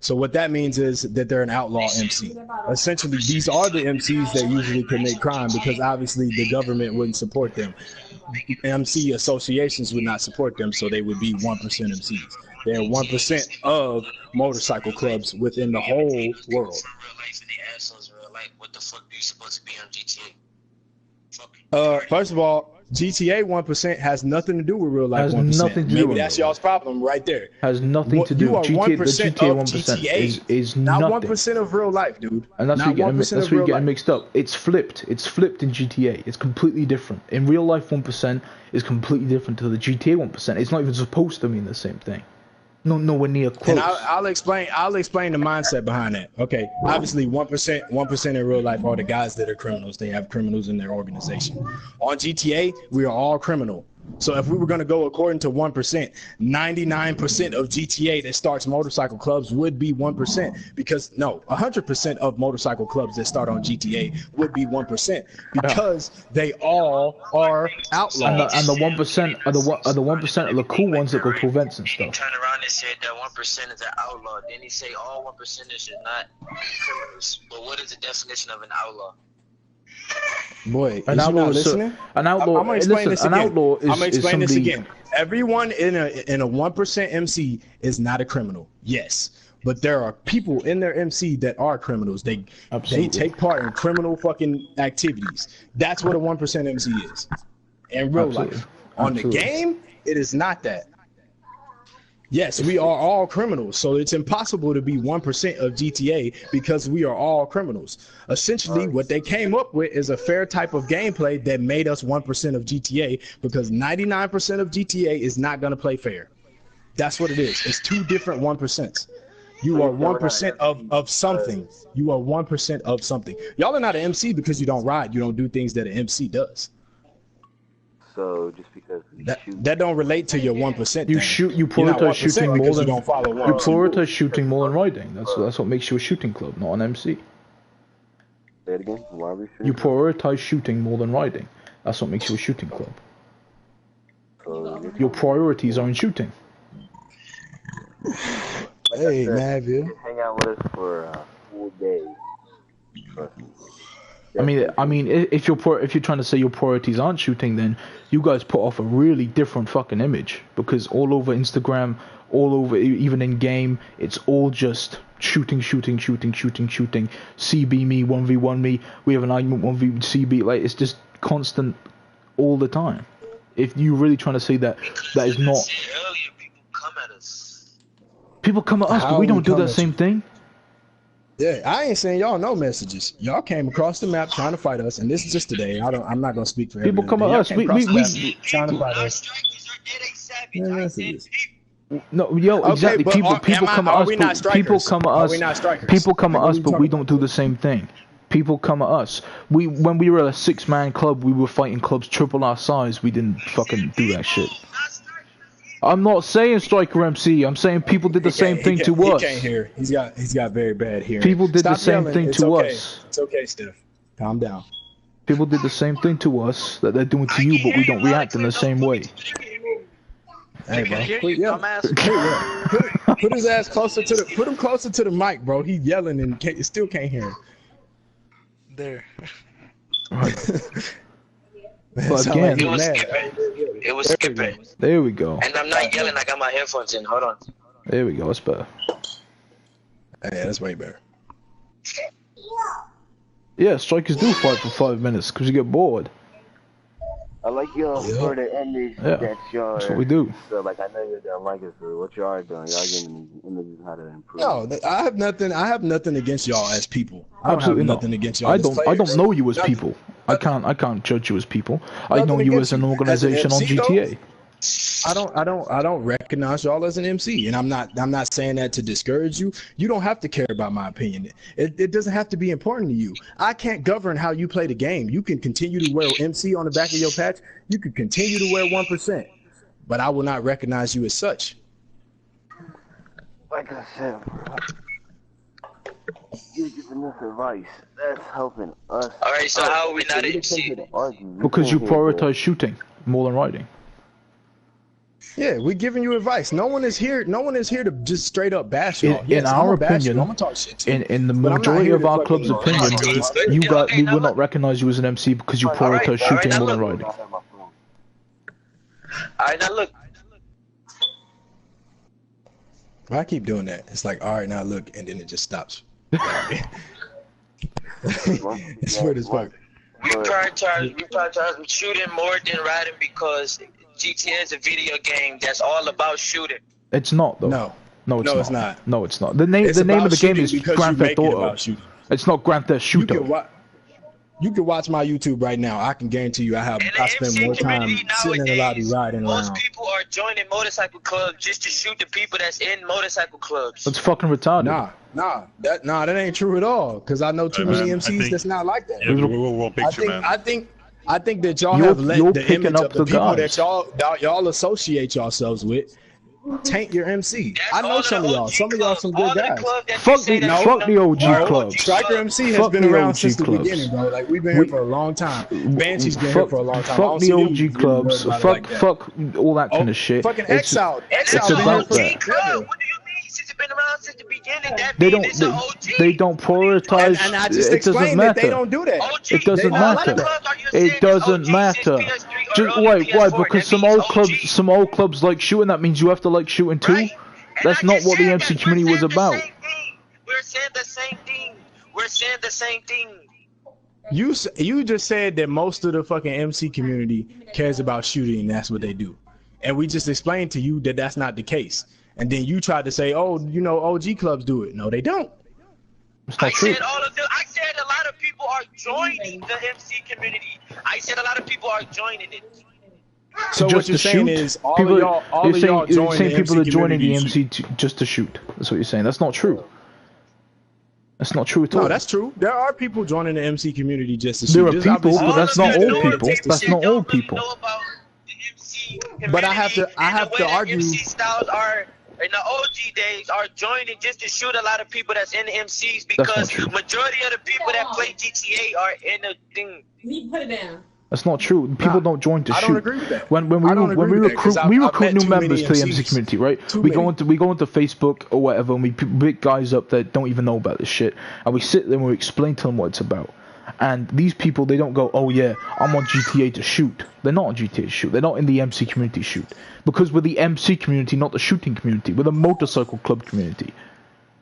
So what that means is that they're an outlaw MC. Essentially, these are the MCs that usually commit crime because obviously the government wouldn't support them. MC associations would not support them, so they would be 1% MCs. They're 1% of motorcycle clubs within the whole world. What the fuck are you supposed to be on GTA? First of all, GTA 1% has nothing to do with real life 1%. Has nothing to do Maybe that's y'all's problem right there. Has nothing to do. You are GTA, 1% the GTA of 1% GTA, is not nothing. 1% of real life, dude. And that's where you're getting mixed up. It's flipped. It's flipped in GTA. It's completely different. In real life, 1% is completely different to the GTA 1%. It's not even supposed to mean the same thing. Nowhere near close. And I'll explain the mindset behind that. Okay, obviously 1% in real life are the guys that are criminals. They have criminals in their organization. On GTA, we are all criminal. So if we were going to go according to 1%, 99% of GTA that starts motorcycle clubs would be 1%. Because 100% of motorcycle clubs that start on GTA would be 1% because they all are outlaws. And the 1% are the 1% are the cool ones that go to events and stuff. He turned around and said that 1% is an outlaw. Then he say all 1%ers are not criminals. But what is the definition of an outlaw? Boy, an outlaw is listening? An outlaw. I'm gonna explain this again. An outlaw is, I'm gonna explain this somebody... again. Everyone in a 1% MC is not a criminal. Yes, but there are people in their MC that are criminals. They take part in criminal fucking activities. That's what a 1% MC is in real life. On the game, it is not that. Yes, we are all criminals, so it's impossible to be 1% of GTA because we are all criminals. Essentially, what they came up with is a fair type of gameplay that made us 1% of GTA because 99% of GTA is not going to play fair. That's what it is. It's two different 1%. You are 1% of something. You are 1% of something. Y'all are not an MC because you don't ride. You don't do things that an MC does. So just because that don't relate to your 1%. You prioritize shooting more than you prioritize shooting more than riding. That's what makes you a shooting club, not an MC. Say it again. Why are we shooting? You prioritize shooting more than riding. That's what makes you a shooting club. So your priorities are in shooting. Hey, Navia. Hang out with us for a full day. Trust me. I mean, if you're trying to say your priorities aren't shooting, then you guys put off a really different fucking image, because all over Instagram, all over even in game, it's all just shooting. CB me, 1v1 me. We have an argument, 1v CB. Like, it's just constant all the time. If you're really trying to say that is not. Earlier, people come at us. People come at us, but we don't do that same thing. Yeah, I ain't saying y'all no messages. Y'all came across the map trying to fight us, and this is just today. I'm not gonna speak for people. Come at us. We trying to fight us. Yeah, messages. No, yo, exactly. People come at us. People come at us. People come at us, but we don't do the same thing. People come at us. When we were a 6-man club, we were fighting clubs triple our size. We didn't fucking do that shit. I'm not saying Striker MC. I'm saying people did the same thing to us. He can't hear. He's got very bad hearing. People did the same thing to us. It's okay, Steph. Calm down. People did the same thing to us that they're doing to you, but we don't react in the same way. Hey, bro. Put his ass closer to the. Put him closer to the mic, bro. He's yelling and still can't hear him. There. But again, it was skipping. There we go. And I'm not yelling. I got my headphones in. Hold on. There we go. That's better. Hey, that's way better. Yeah, strikers do fight for 5 minutes because you get bored. I like y'all for the image that y'all. That's what we do. So, like, I know you don't like it for what y'all are doing. Y'all giving images how to improve. No, I have nothing against y'all as people. Absolutely not. Nothing against y'all. I don't know you as people. I can't judge you as people. I know you as an organization on GTA. I don't recognize y'all as an MC, and I'm not saying that to discourage you. You don't have to care about my opinion. It doesn't have to be important to you. I can't govern how you play the game. You can continue to wear MC on the back of your patch. You can continue to wear 1%, but I will not recognize you as such. Like I said, you're giving us advice. That's helping us. All right, so how are we not MC? Because you prioritize shooting more than riding. Yeah, we're giving you advice. No one is here to just straight up bash y'all. In our opinion, in the majority of our club's opinion, we will not recognize you as an MC because you prioritize shooting more than riding. Alright, now look. I keep doing that. It's like, all right, now look, and then it just stops. It's weird as fuck. We prioritize shooting more than riding because GTA is a video game that's all about shooting. It's not though. No, it's not. No, it's not. The name of the game is Grand Theft Auto. It's not Grand Theft Shooter. You can watch my YouTube right now. I can guarantee you, I spend more time sitting in the lobby riding around. Most people are joining motorcycle clubs just to shoot the people that's in motorcycle clubs. That's fucking retarded. Nah, that ain't true at all. Cause I know too many MCs that's not like that. Yeah, we'll picture, man. I think that y'all have let the image of the people that y'all associate yourselves with taint your MC. I know some of y'all. Some of y'all some good guys. Fuck the OG club. Striker MC has been around since the beginning, bro. Like we've been here for a long time. Banshee's been here for a long time. Fuck the OG clubs. Fuck all that kind of shit. Fucking Exile. It's about that. What do you mean? Since it's been around since the beginning, that they means it's an OG. They don't prioritize. And I just it doesn't explained matter. that they don't do that. It doesn't matter. It doesn't matter. Just why? Because some old clubs like shooting. That means you have to like shooting too. Right. That's not what the MC community was about. We're saying the same thing. You just said that most of the fucking MC community cares about shooting. And that's what they do, and we just explained to you that that's not the case. And then you tried to say, oh, you know, OG clubs do it. No, they don't. I said all of them. I said a lot of people are joining the MC community. I said a lot of people are joining it. So what you're saying is all of y'all joining people are joining the MC just to shoot. That's what you're saying. That's not true. That's not true at all. No, that's true. There are people joining the MC community just to shoot. There are people, but that's not all people. That's not all people. But I have to argue. MC styles are in the OG days are joining just to shoot a lot of people that's in the MCs because majority of the people that play GTA are in the thing. Put it down. That's not true. People don't join to shoot. I don't agree with that. When we recruit new members to the MC community, right? We go into Facebook or whatever, and we pick guys up that don't even know about this shit, and we sit there and we explain to them what it's about. And these people, they don't go, oh yeah, I'm on GTA to shoot. They're not on GTA to shoot. They're not in the MC community shoot. Because we're the MC community, not the shooting community. We're the motorcycle club community.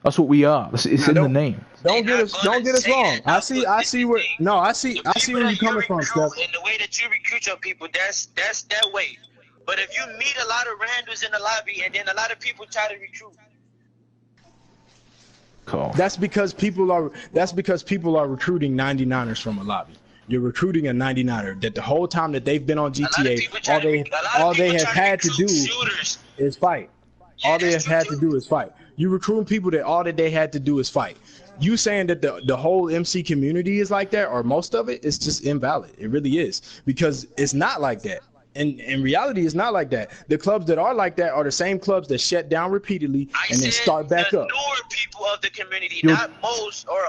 That's what we are. It's in the name. Don't get us wrong. I see where you're coming from, Steph. And the way that you recruit your people, that's that way. But if you meet a lot of randos in the lobby and then a lot of people try to recruit. Cool. That's because people are recruiting 99ers from a lobby. You're recruiting a 99er that the whole time that they've been on GTA, all they have had to do is fight. All they have had to do is fight. You recruiting people that all that they had to do is fight. You saying that the whole MC community is like that, or most of it, is just invalid. It really is, because it's not like that. And in reality, it's not like that. The clubs that are like that are the same clubs that shut down repeatedly and then start back up. The newer people of the community, not most or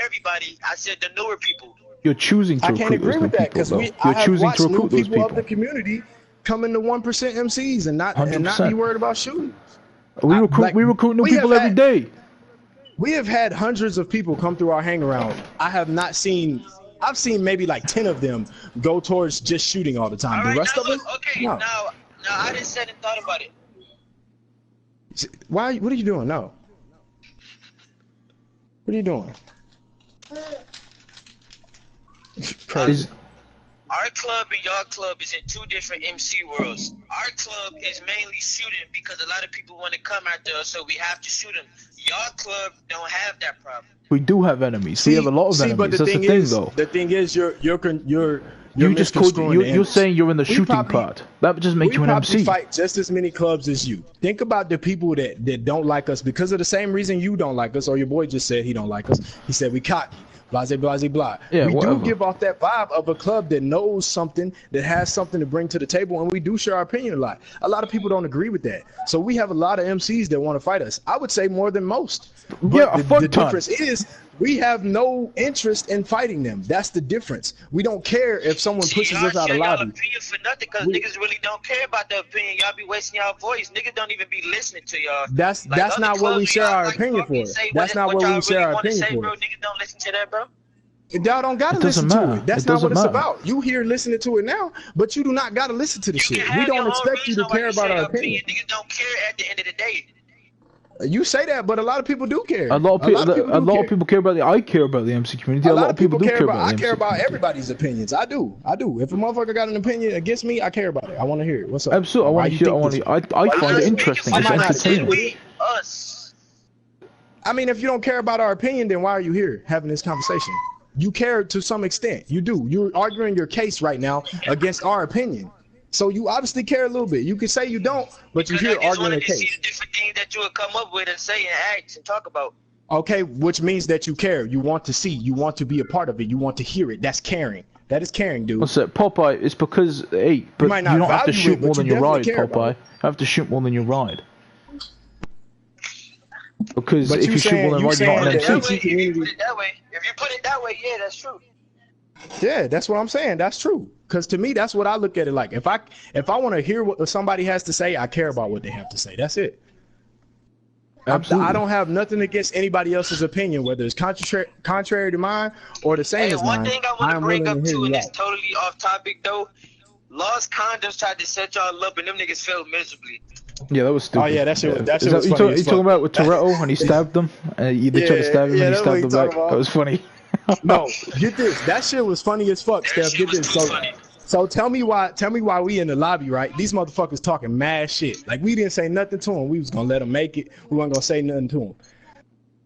everybody. I said the newer people. You're choosing to recruit. I can't agree with that, because I have watched new people of the community come into 1% MCs and not be worried about shooting. We recruit new people every day. We have had hundreds of people come through our hang around. I've seen maybe like 10 of them go towards just shooting all the time. All the rest now of them, okay, no. Now I just said and thought about it. Why? What are you doing? No. What are you doing? Crazy. Our club and y'all club is in two different MC worlds. Our club is mainly shooting because a lot of people want to come after us, so we have to shoot them. Y'all club don't have that problem. We do have enemies. We have a lot of enemies. But the That's thing the thing, is, though. The thing is, you're saying you're in the shooting part. That just makes you an MC. We fight just as many clubs as you. Think about the people that don't like us because of the same reason you don't like us, or your boy just said he don't like us. He said we cocky. Blase, blase, blah. Yeah, we whatever. do give off that vibe of a club that knows something, that has something to bring to the table, and we do share our opinion a lot. A lot of people don't agree with that. So we have a lot of MCs that want to fight us. I would say more than most. But the difference is we have no interest in fighting them. That's the difference. We don't care if someone pushes us out of lobby. Opinion for nothing, because niggas really don't care about the opinion. Y'all be wasting y'all voice. Niggas don't even be listening to y'all. That's not what we share our opinion for. That's not what we share our opinion for. Bro, niggas don't listen to that, bro. Y'all don't gotta listen to it. That's not what it's about. You here listening to it now, but you do not gotta listen to the shit. We don't expect you to care about our opinion. Niggas don't care at the end of the day. You say that, but a lot of people do care. A lot of people care about the. I care about the MC community. A lot of people do care about the MC I care about everybody's opinions. I do. If a motherfucker got an opinion against me, I care about it. I want to hear it. What's up? Absolutely. I find it interesting. It's entertaining. I mean, if you don't care about our opinion, then why are you here having this conversation? You care to some extent. You do. You're arguing your case right now against our opinion. So you obviously care a little bit. You can say you don't, but you're here arguing a case. See the different things that you would come up with and say and act and talk about. Okay, which means that you care. You want to see. You want to be a part of it. You want to hear it. That's caring. That is caring, dude. What's that, Popeye? It's because, hey, but you don't have to shoot more than you ride, Popeye. You have to shoot more than you ride. Because if you shoot more than ride, you're not an MC. If you put it that way, yeah, that's true. Yeah, that's what I'm saying. That's true. Because to me, that's what I look at it like. If I want to hear what somebody has to say, I care about what they have to say. That's it. Absolutely. I don't have nothing against anybody else's opinion, whether it's contrary to mine or the same as mine. One thing I want to bring up too, and it's totally off topic though. Lost condoms tried to set y'all up, and them niggas failed miserably. Yeah, that was stupid. Oh yeah, that shit was funny. You talking about with Toretto when he stabbed them? They tried to stab him and he stabbed them back. That was funny. No, get this. That shit was funny as fuck, Steph. Get this. So tell me why we in the lobby, right? These motherfuckers talking mad shit. Like we didn't say nothing to him. We was gonna let them make it. We weren't gonna say nothing to him.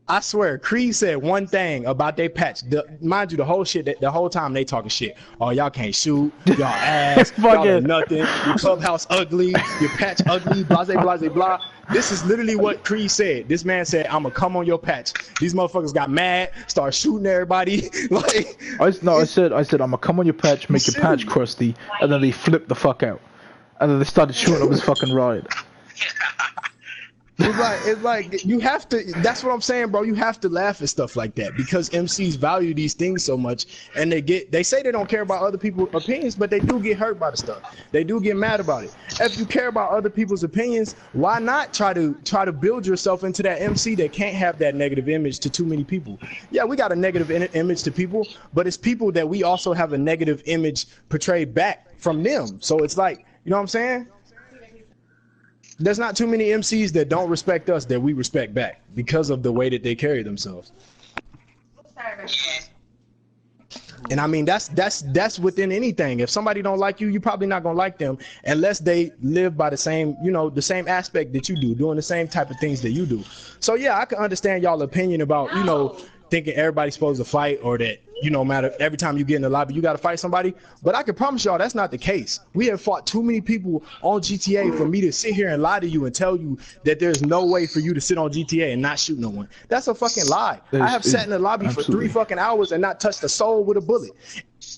I swear, Creed said one thing about they patch. Mind you, the whole time they talking shit. Oh, y'all can't shoot. Y'all ass. Y'all are nothing. Your clubhouse ugly. Your patch ugly. Blase, blase, blah. This is literally what Creed said. This man said, "I'ma come on your patch." These motherfuckers got mad, start shooting everybody. Like, I said, "I'ma come on your patch, make your patch crusty," and then they flipped the fuck out, and then they started shooting up his fucking ride. It's like you have to. That's what I'm saying, bro. You have to laugh at stuff like that because MCs value these things so much, and they say they don't care about other people's opinions, but they do get hurt by the stuff. They do get mad about it. If you care about other people's opinions, why not try to build yourself into that MC that can't have that negative image to too many people? Yeah, we got a negative image to people, but it's people that we also have a negative image portrayed back from them. So it's like, you know what I'm saying? There's not too many MCs that don't respect us that we respect back because of the way that they carry themselves. And I mean, that's within anything. If somebody don't like you, you're probably not gonna like them unless they live by the same, the same aspect that you do, doing the same type of things that you do. So yeah, I can understand y'all opinion about, thinking everybody's supposed to fight or that, matter every time you get in the lobby, you got to fight somebody. But I can promise y'all that's not the case. We have fought too many people on GTA for me to sit here and lie to you and tell you that there's no way for you to sit on GTA and not shoot no one. That's a fucking lie. I have sat in the lobby for 3 fucking hours and not touched a soul with a bullet,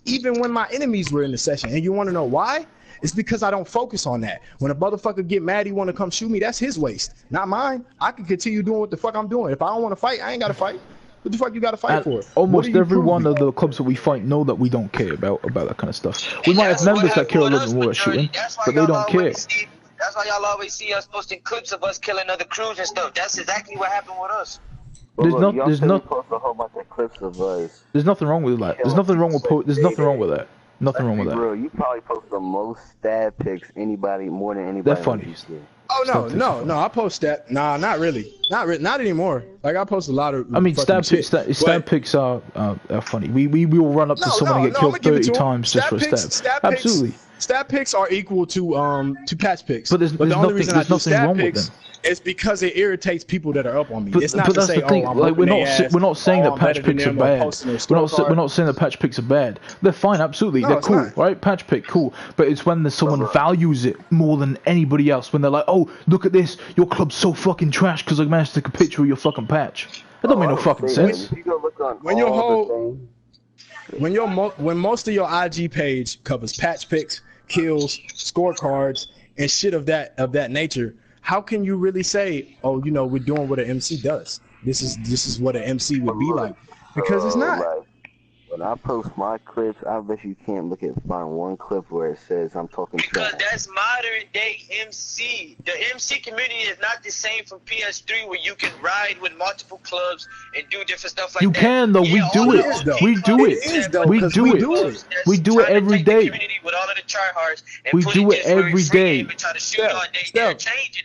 even when my enemies were in the session. And you want to know why? It's because I don't focus on that. When a motherfucker get mad, he want to come shoot me, that's his waste, not mine. I can continue doing what the fuck I'm doing. If I don't want to fight, I ain't got to fight. What the fuck you got to fight for? Almost every one of the clubs that we fight know that we don't care about that kind of stuff. We might have members that care a little more about shooting, but they don't care. That's why y'all always see us posting clips of us killing other crews and stuff. That's exactly what happened with us. There's nothing wrong with that. There's nothing wrong with that. Nothing wrong with that. Bro, you probably post the most stab pics more than anybody. They're funny. Oh no! I post that. Nah, not really. Not anymore. Like I post a lot of. I mean, stab pics are funny. We will run up to someone and get killed 30 times just for a stab. Absolutely. Stab pics are equal to patch pics. But there's nothing wrong with them. It's because it irritates people that are up on me. But, it's not but to that's say, the thing. Like we're not saying that patch pics are bad. We're not saying that patch pics are bad. They're fine, absolutely. They're cool, right? Patch pic, cool. But it's when someone values it more than anybody else. When they're like, oh, look at this, your club's so fucking trash because I managed to take a picture of your fucking patch. That don't make no fucking sense. When most of your IG page covers patch pics, kills, scorecards, and shit of that nature, how can you really say, oh, we're doing what an MC does? This is what an MC would be like, because it's not. When I post my clips, I bet you can't find one clip where it says I'm talking trash. Because that's modern day MC. The MC community is not the same from PS3 where you can ride with multiple clubs and do different stuff like that. You can though. We do it. We do it. We do it every day. We do it every day.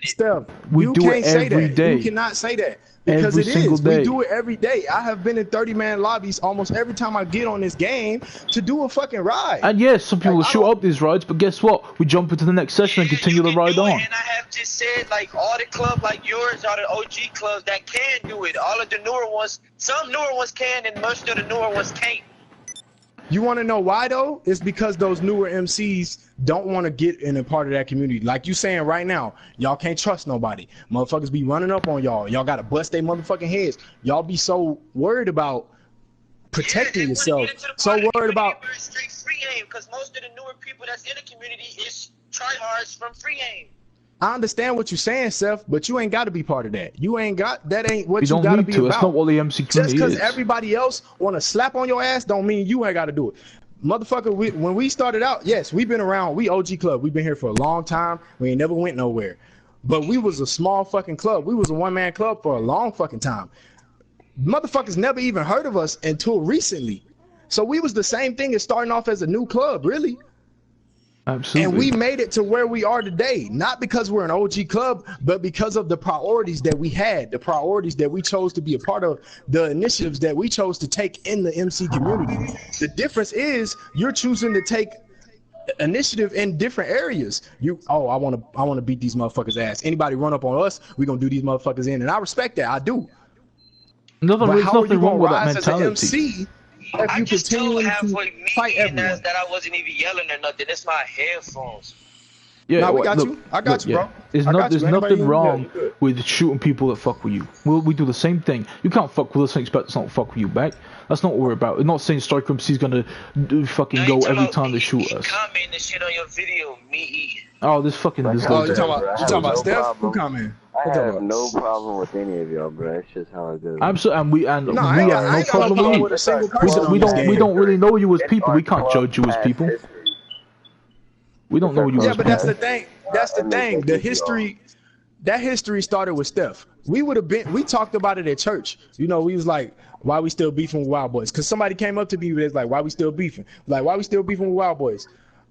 Steph, we do it every day. You cannot say that. Because every single day. We do it every day. I have been in 30-man lobbies almost every time I get on this game to do a fucking ride. And yes, some people shoot up these rides, but guess what? We jump into the next session and continue the ride on. And I have just said, like, all the clubs like yours are the OG clubs that can do it. All of the newer ones, some newer ones can, and most of the newer ones can't. You want to know why, though? It's because those newer MCs don't want to get in a part of that community. Like you saying right now, y'all can't trust nobody. Motherfuckers be running up on y'all. Y'all got to bust their motherfucking heads. Y'all be so worried about protecting yourself. So worried about... Straight free aim, because most of the newer people that's in the community is tryhards from free aim. I understand what you're saying, Seth, but you ain't got to be part of that. You ain't got that. Ain't what you got to be about. That's not what the MC community is. Just because everybody else want to slap on your ass, don't mean you ain't got to do it. Motherfucker, when we started out, yes, we've been around. We OG club. We've been here for a long time. We ain't never went nowhere. But we was a small fucking club. We was a one-man club for a long fucking time. Motherfuckers never even heard of us until recently. So we was the same thing as starting off as a new club, really. Absolutely. And we made it to where we are today, not because we're an OG club, but because of the priorities that we had, the priorities that we chose to be a part of, the initiatives that we chose to take in the MC community. The difference is you're choosing to take initiative in different areas. I want to beat these motherfuckers' ass. Anybody run up on us, we're going to do these motherfuckers in. And I respect that. I do. There's nothing wrong with that mentality. I just told halfway that I wasn't even yelling or nothing. That's my headphones. Yeah, no, we got you. I got you, bro. There's nothing wrong with shooting people that fuck with you. We do the same thing. You can't fuck with us and expect us not to fuck with you back. That's not what we're about. We're not saying Striker MC's gonna fucking go every time they shoot us. Comment the shit on your video, me. Oh, this fucking this guy. You talking about Steph? Who comment? I have no problem with any of y'all, bro. It's just how it goes. Absolutely, and we No, have no problem with a single person. We don't really know you as people. We can't judge you as people. We don't know you as people. Yeah, but that's the thing. That's the thing. The history. That history started with Steph. We talked about it at church. You know, we was like, why we still beefing with Wild Boys? Because somebody came up to me and was like, why we still beefing? Like, why we still beefing with Wild Boys?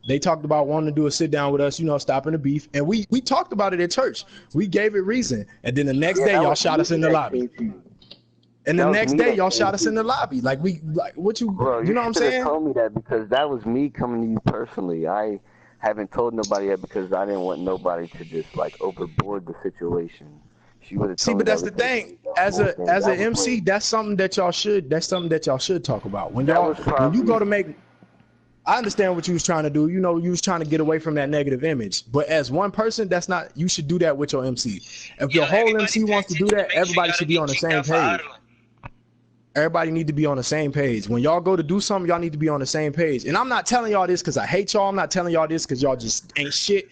They talked about wanting to do a sit down with us, you know, stopping the beef. And we talked about it at church. We gave it reason. And then the next day, y'all shot us in the lobby. And the next day, y'all shot us in the lobby. Like, what you, bro, you know what I'm saying? You told me that because that was me coming to you personally. I haven't told nobody yet because I didn't want nobody to just like overboard the situation. She would have told me. See, but that's the thing. As an MC, that's something that y'all should talk about. When you go to make, I understand what you was trying to do. You know, you was trying to get away from that negative image. But as one person, that's not. You should do that with your MC. If your whole MC wants to do that, everybody should be on the same page. Everybody need to be on the same page. When y'all go to do something, y'all need to be on the same page. And I'm not telling y'all this because I hate y'all. I'm not telling y'all this because y'all just ain't shit.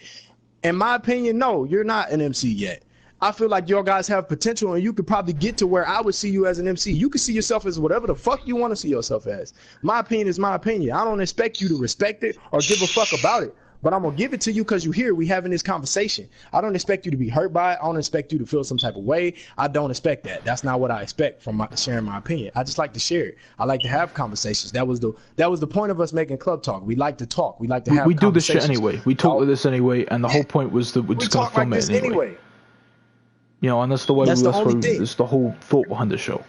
In my opinion, no, you're not an MC yet. I feel like y'all guys have potential and you could probably get to where I would see you as an MC. You could see yourself as whatever the fuck you want to see yourself as. My opinion is my opinion. I don't expect you to respect it or give a fuck about it. But I'm going to give it to you because you're here. We having this conversation. I don't expect you to be hurt by it. I don't expect you to feel some type of way. I don't expect that. That's not what I expect from sharing my opinion. I just like to share it. I like to have conversations. That was the point of us making Club Talk. We like to talk. We like to have conversations. We do this shit anyway. We talk with this anyway. And the whole point was that we're just going to film it anyway. You know, and that's the way it's the whole thought behind the show.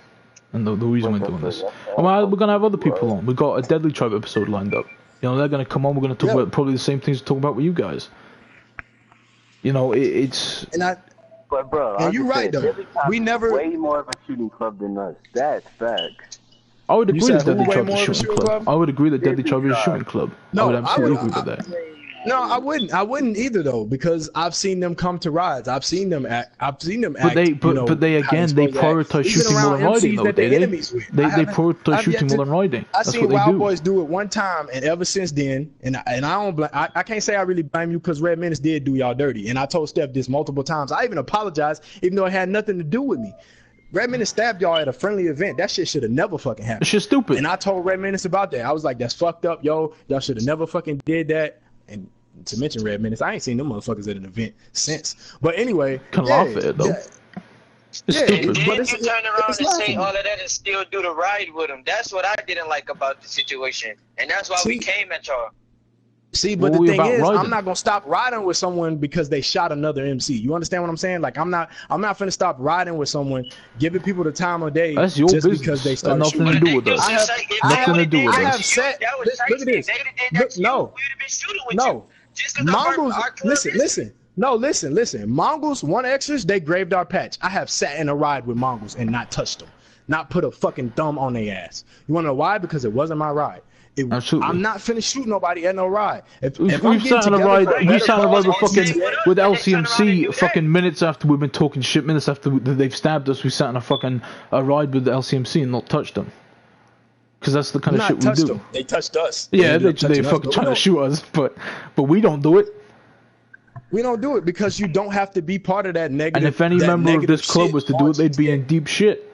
And the reason we're doing this. And we're going to have other people on. We've got a Deadly Tribe episode lined up. You know, they're going to come on. We're going to talk about probably the same things to talk about with you guys. You know, it's... But, bro, and you're right, though. We never... way more of a shooting club than us. That's facts. I would agree that Deadly Tribe is a shooting club. I would agree that Deadly Tribe is a shooting club. No, I would absolutely agree with that. No, I wouldn't either though, because I've seen them come to rides. I've seen them act. But they prioritize shooting more than riding though. They prioritize shooting more than riding. I seen Wild Boys do it one time, and ever since then, and I don't blame. I can't say I really blame you because Red Menace did do y'all dirty, and I told Steph this multiple times. I even apologized, even though it had nothing to do with me. Red Menace stabbed y'all at a friendly event. That shit should have never fucking happened. It's just stupid. And I told Red Menace about that. I was like, that's fucked up, yo. Y'all should have never fucking did that. And to mention Red Menace, I ain't seen them motherfuckers at an event since. But anyway, can laugh at it though. It's stupid. And then you turn around and say all of that and still do the ride with them. That's what I didn't like about the situation, and that's why we came at y'all. See, but the thing is, I'm not gonna stop riding with someone because they shot another MC. You understand what I'm saying? Like, I'm not finna stop riding with someone, giving people the time of day just because they started nothing to do with us. Nothing to do with us. I have said, look at this. No. Mongols, listen. No, listen. Mongols, 1Xers, they graved our patch. I have sat in a ride with Mongols and not touched them. Not put a fucking thumb on their ass. You wanna know why? Because it wasn't my ride. I'm not finna shoot nobody at no ride. We've sat on a ride with LCMC fucking minutes after we've been talking shit, minutes after they've stabbed us. We sat on a ride with the LCMC and not touched them. Because that's the kind of shit we do. Them. They touched us. Yeah, they fucking trying to shoot us, but we don't do it. We don't do it because you don't have to be part of that negative. And if any member of this club was to do it, they'd be in deep shit.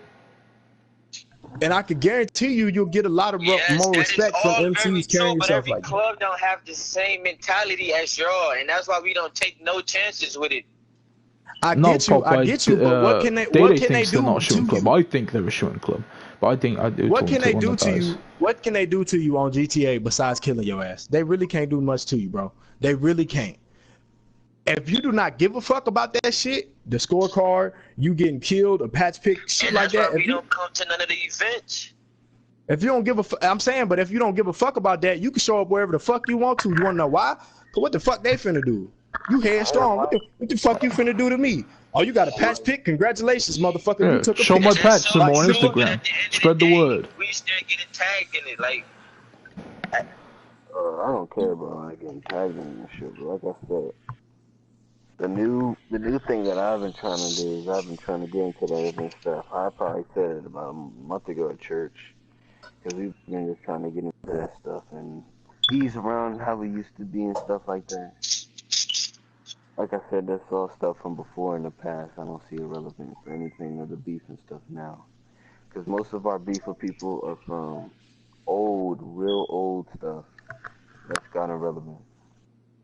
And I could guarantee you'll get a lot of more respect from MCs carrying yourself like that. Every club don't have the same mentality as y'all, and that's why we don't take no chances with it. I get you, but what can they do not a shooting club. I think they're a shooting club, but I think I do. What can they do to you? What can they do to you on GTA besides killing your ass? They really can't do much to you, bro. They really can't. If you do not give a fuck about that shit, the scorecard, you getting killed, a patch pick, shit like that. If you don't come to none of the events. If you don't give a fuck, I'm saying, but if you don't give a fuck about that, you can show up wherever the fuck you want to. You want to know why? Cause what the fuck they finna do? You headstrong. What the fuck you finna do to me? Oh, you got a patch pick? Congratulations, motherfucker. Yeah, you took a show pick. my patch some more on Instagram. Spread the word. We still getting tagged in it, like. I don't care about getting tagged in this shit, but like I said. The new thing that I've been trying to do is I've been trying to get into that event stuff. I probably said it about a month ago at church because we've been just trying to get into that stuff and ease around how we used to be and stuff like that. like I said, that's all stuff from before in the past. I don't see a relevance for anything of the beef and stuff now. Because most of our beef with people are from old, real old stuff. That's kind of relevant.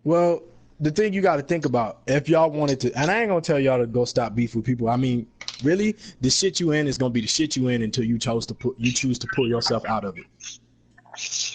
Well, the thing you got to think about, if y'all wanted to, and I ain't gonna tell y'all to go stop beef with people. I mean, really, the shit you in is gonna be the shit you in until you choose to pull yourself out of it.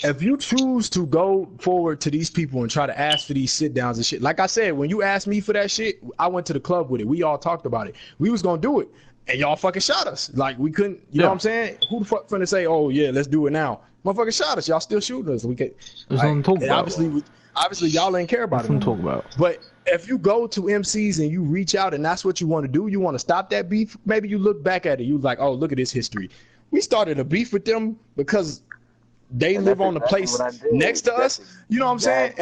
If you choose to go forward to these people and try to ask for these sit downs and shit, like I said, when you asked me for that shit, I went to the club with it. We all talked about it. We was gonna do it, and y'all fucking shot us. Like we couldn't, you know what I'm saying? Who the fuck finna say, oh yeah, let's do it now? Motherfucker shot us. Y'all still shooting us. We could. There's nothing to talk about. Obviously, y'all ain't care about it. Nothing to talk about. But if you go to MCs and you reach out and that's what you want to do, you want to stop that beef. Maybe you look back at it. You like, oh, look at this history. We started a beef with them because they live on the place next to us. You know what I'm saying?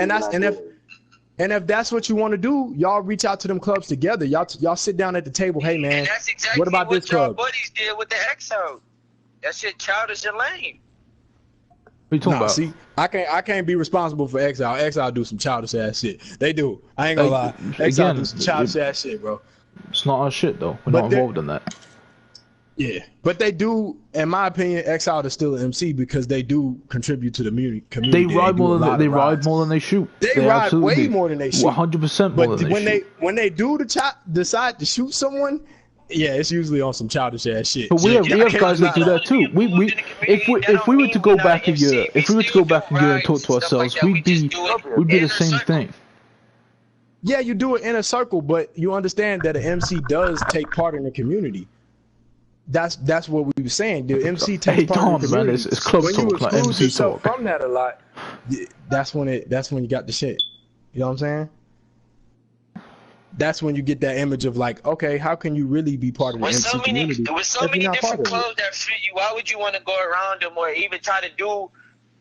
And if that's what you want to do, y'all reach out to them clubs together. Y'all sit down at the table. Hey man, and that's exactly what about this club? Buddies did with the XO. That shit childish and lame. What you talking about? See, I can't be responsible for Exile. Exile do some childish ass shit. They do. I ain't gonna lie. Exile do some childish ass shit, bro. It's not our shit though. We're not involved in that. Yeah, but they do, in my opinion, Exile is still an MC because they do contribute to the community. They ride more than they shoot. They ride way more than they shoot. 100% more than they shoot. When they do decide to shoot someone, yeah, it's usually on some childish ass shit. But we have guys that do that too. If we were to go back a year, and talk to ourselves, we'd be the same thing. Yeah, you do it in a circle, but you understand that an MC does take part in the community. That's what we were saying. The MC takes part in the community. Man, it's close when talk, like MC talk. From that a lot, that's when you got the shit. You know what I'm saying? That's when you get that image of like, okay, how can you really be part of the MC community? With so many different clubs that fit you, why would you want to go around them or even try to do?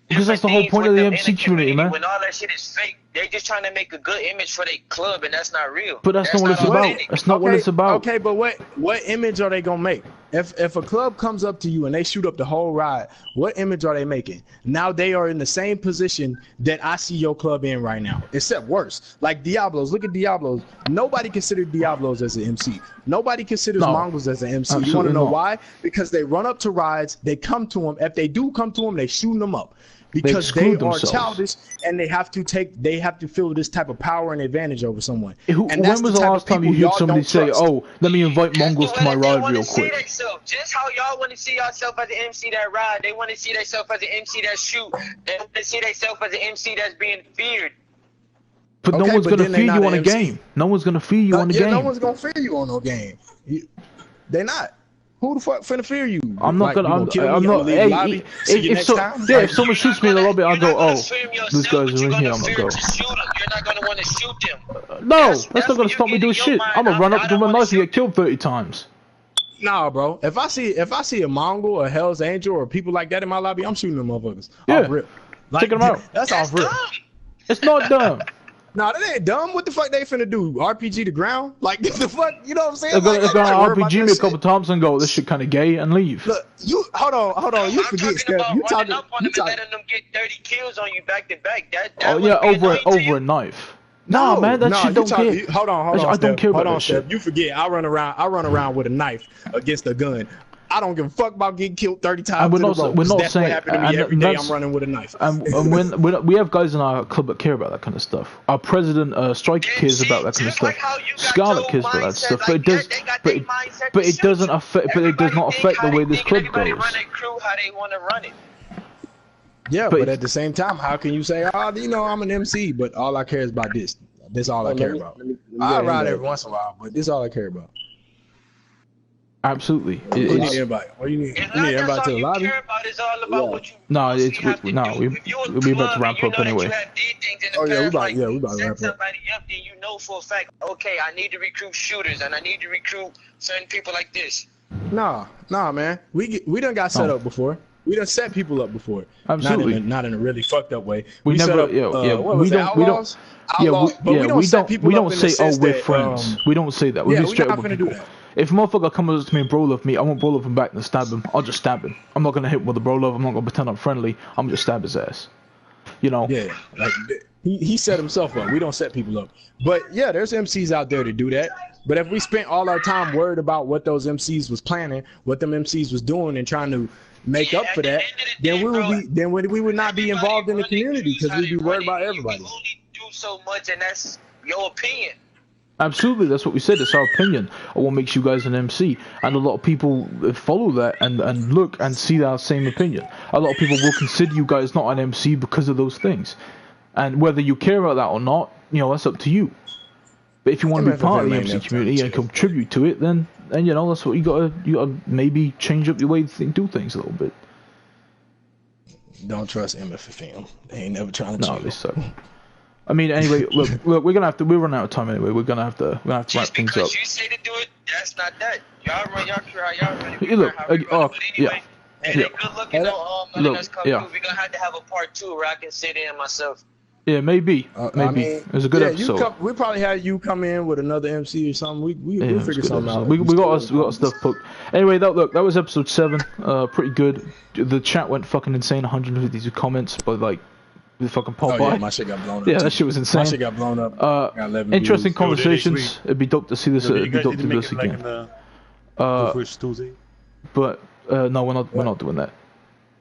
Because that's the whole point of the MC community, man. When all that shit is fake, they're just trying to make a good image for their club, and that's not real. But that's not what it's about. That's not what it's about. Okay, but what image are they gonna make? If a club comes up to you and they shoot up the whole ride, what image are they making? Now they are in the same position that I see your club in right now, except worse. Like Diablos, look at Diablos. Nobody considered Diablos as an MC. Nobody considers Mongols as an MC. You want to know why? Because they run up to rides, they come to them. If they do come to them, they shooting them up. Because they are childish and they have to feel this type of power and advantage over someone. When was the last time you heard somebody say, "Oh, let me invite Mongols to my ride real quick"? Just how y'all want to see yourself as an MC that ride, they want to see themselves as an MC that shoot. They want to see themselves as an MC that's being feared. But no one's gonna fear you on a game. No one's gonna fear you on a game. No one's gonna fear you on no game. They're not. Who the fuck finna fear you? I'm not gonna. I'm not. Hey, if someone shoots me in the lobby, I'll go. Oh, these guys are in here. I'm gonna go. You're not gonna want to shoot them. No, that's not gonna stop me doing shit. I'm gonna run up to my knife and get killed 30 times. Nah, bro. If I see a Mongol, a Hell's Angel, or people like that in my lobby, I'm shooting them motherfuckers. Yeah, off rip. Taking them out. That's off rip. It's not dumb. Nah, that ain't dumb. What the fuck they finna do? RPG the ground? Like, the fuck, you know what I'm saying? They're gonna RPG me a couple times and go, this shit kind of gay, and leave. Look, hold on. You forget, Steph. You talking letting them get 30 kills on you back to back. Over a knife. Nah, man, that shit don't care. Hold on, I don't care about that shit. You forget, I run around with a knife against a gun. I don't give a fuck about getting killed 30 times. We're not saying. What happened to me every day. I'm running with a knife. And we have guys in our club that care about that kind of stuff. Our president, Striker, cares about that kind of stuff. Scarlet cares about that stuff. But it does not affect the way this club goes. Yeah, but at the same time, how can you say, I'm an MC, but all I care is about this. This is all I care about. I ride every once in a while, but this is all I care about. Absolutely. What do you need everybody? What do you need? You need everybody to the lobby? No, we're about to wrap up anyway. Oh yeah, we about to wrap up. Somebody up, then you know for a fact, okay, I need to recruit shooters and I need to recruit certain people like this. Nah, man. We done got set up before. We done set people up before. Absolutely. Not in a really fucked up way. We never. Set up, we don't say, oh, we're friends. We don't say that. We're straight up with people. If a motherfucker comes up to me and bro love me, I won't bro love him back and stab him. I'll just stab him. I'm not gonna hit with a bro love. I'm not gonna pretend I'm friendly. I'm just stab his ass. You know. Yeah, like he set himself up. We don't set people up. But yeah, there's MCs out there to do that. But if we spent all our time worried about what those MCs was planning, what them MCs was doing, and trying to make up for that, then we would not be involved in the community because we'd be worried about everybody. You only do so much, and that's your opinion. Absolutely, that's what we said. It's our opinion of what makes you guys an MC, and a lot of people follow that and look and see that same opinion. A lot of people will consider you guys not an MC because of those things, and whether you care about that or not, you know, that's up to you. But if you want to be part of the MC community and contribute to it, then you know that's what you gotta maybe change up your way to do things a little bit. Don't trust MFFM. They ain't never trying to. No, they suck. I mean, anyway, look, we're running out of time anyway. We're gonna have to wrap things up. Because you say to do it, that's not that. Y'all run y'all crew, y'all run it. Look, anyway, and yeah. good looking though. We're gonna have to have a part 2 where I can sit in myself. Yeah, maybe. I mean, it was a good episode. We probably had you come in with another MC or something. We'll figure something out. We got our stuff booked. Anyway, that was episode 7. Pretty good. The chat went fucking insane. 152 comments, but like the fucking pop by. Yeah, my shit got blown up. Yeah, that shit was insane. My shit got blown up. Interesting conversations. It'd be dope to see this. It'd be dope to do this again. First Tuesday. But no, we're not doing that.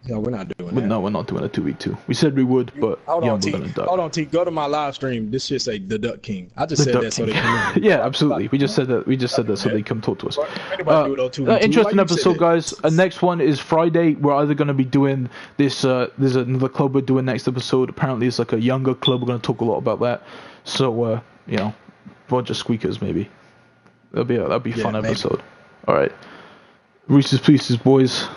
No, we're not doing that. No, we're not doing a 2v2. We said we would, but hold on, T. We're gonna duck. Hold on, T. Go to my live stream. This shit say the Duck King. I just said that so they come in. Yeah, absolutely. We just said that so they come talk to us. Interesting Interesting episode, guys. Next one is Friday. We're either going to be doing this. There's another club we're doing next episode. Apparently, it's like a younger club. We're going to talk a lot about that. So, you know, Roger Squeakers maybe. That'll be a fun episode. All right, Reese's Pieces, boys.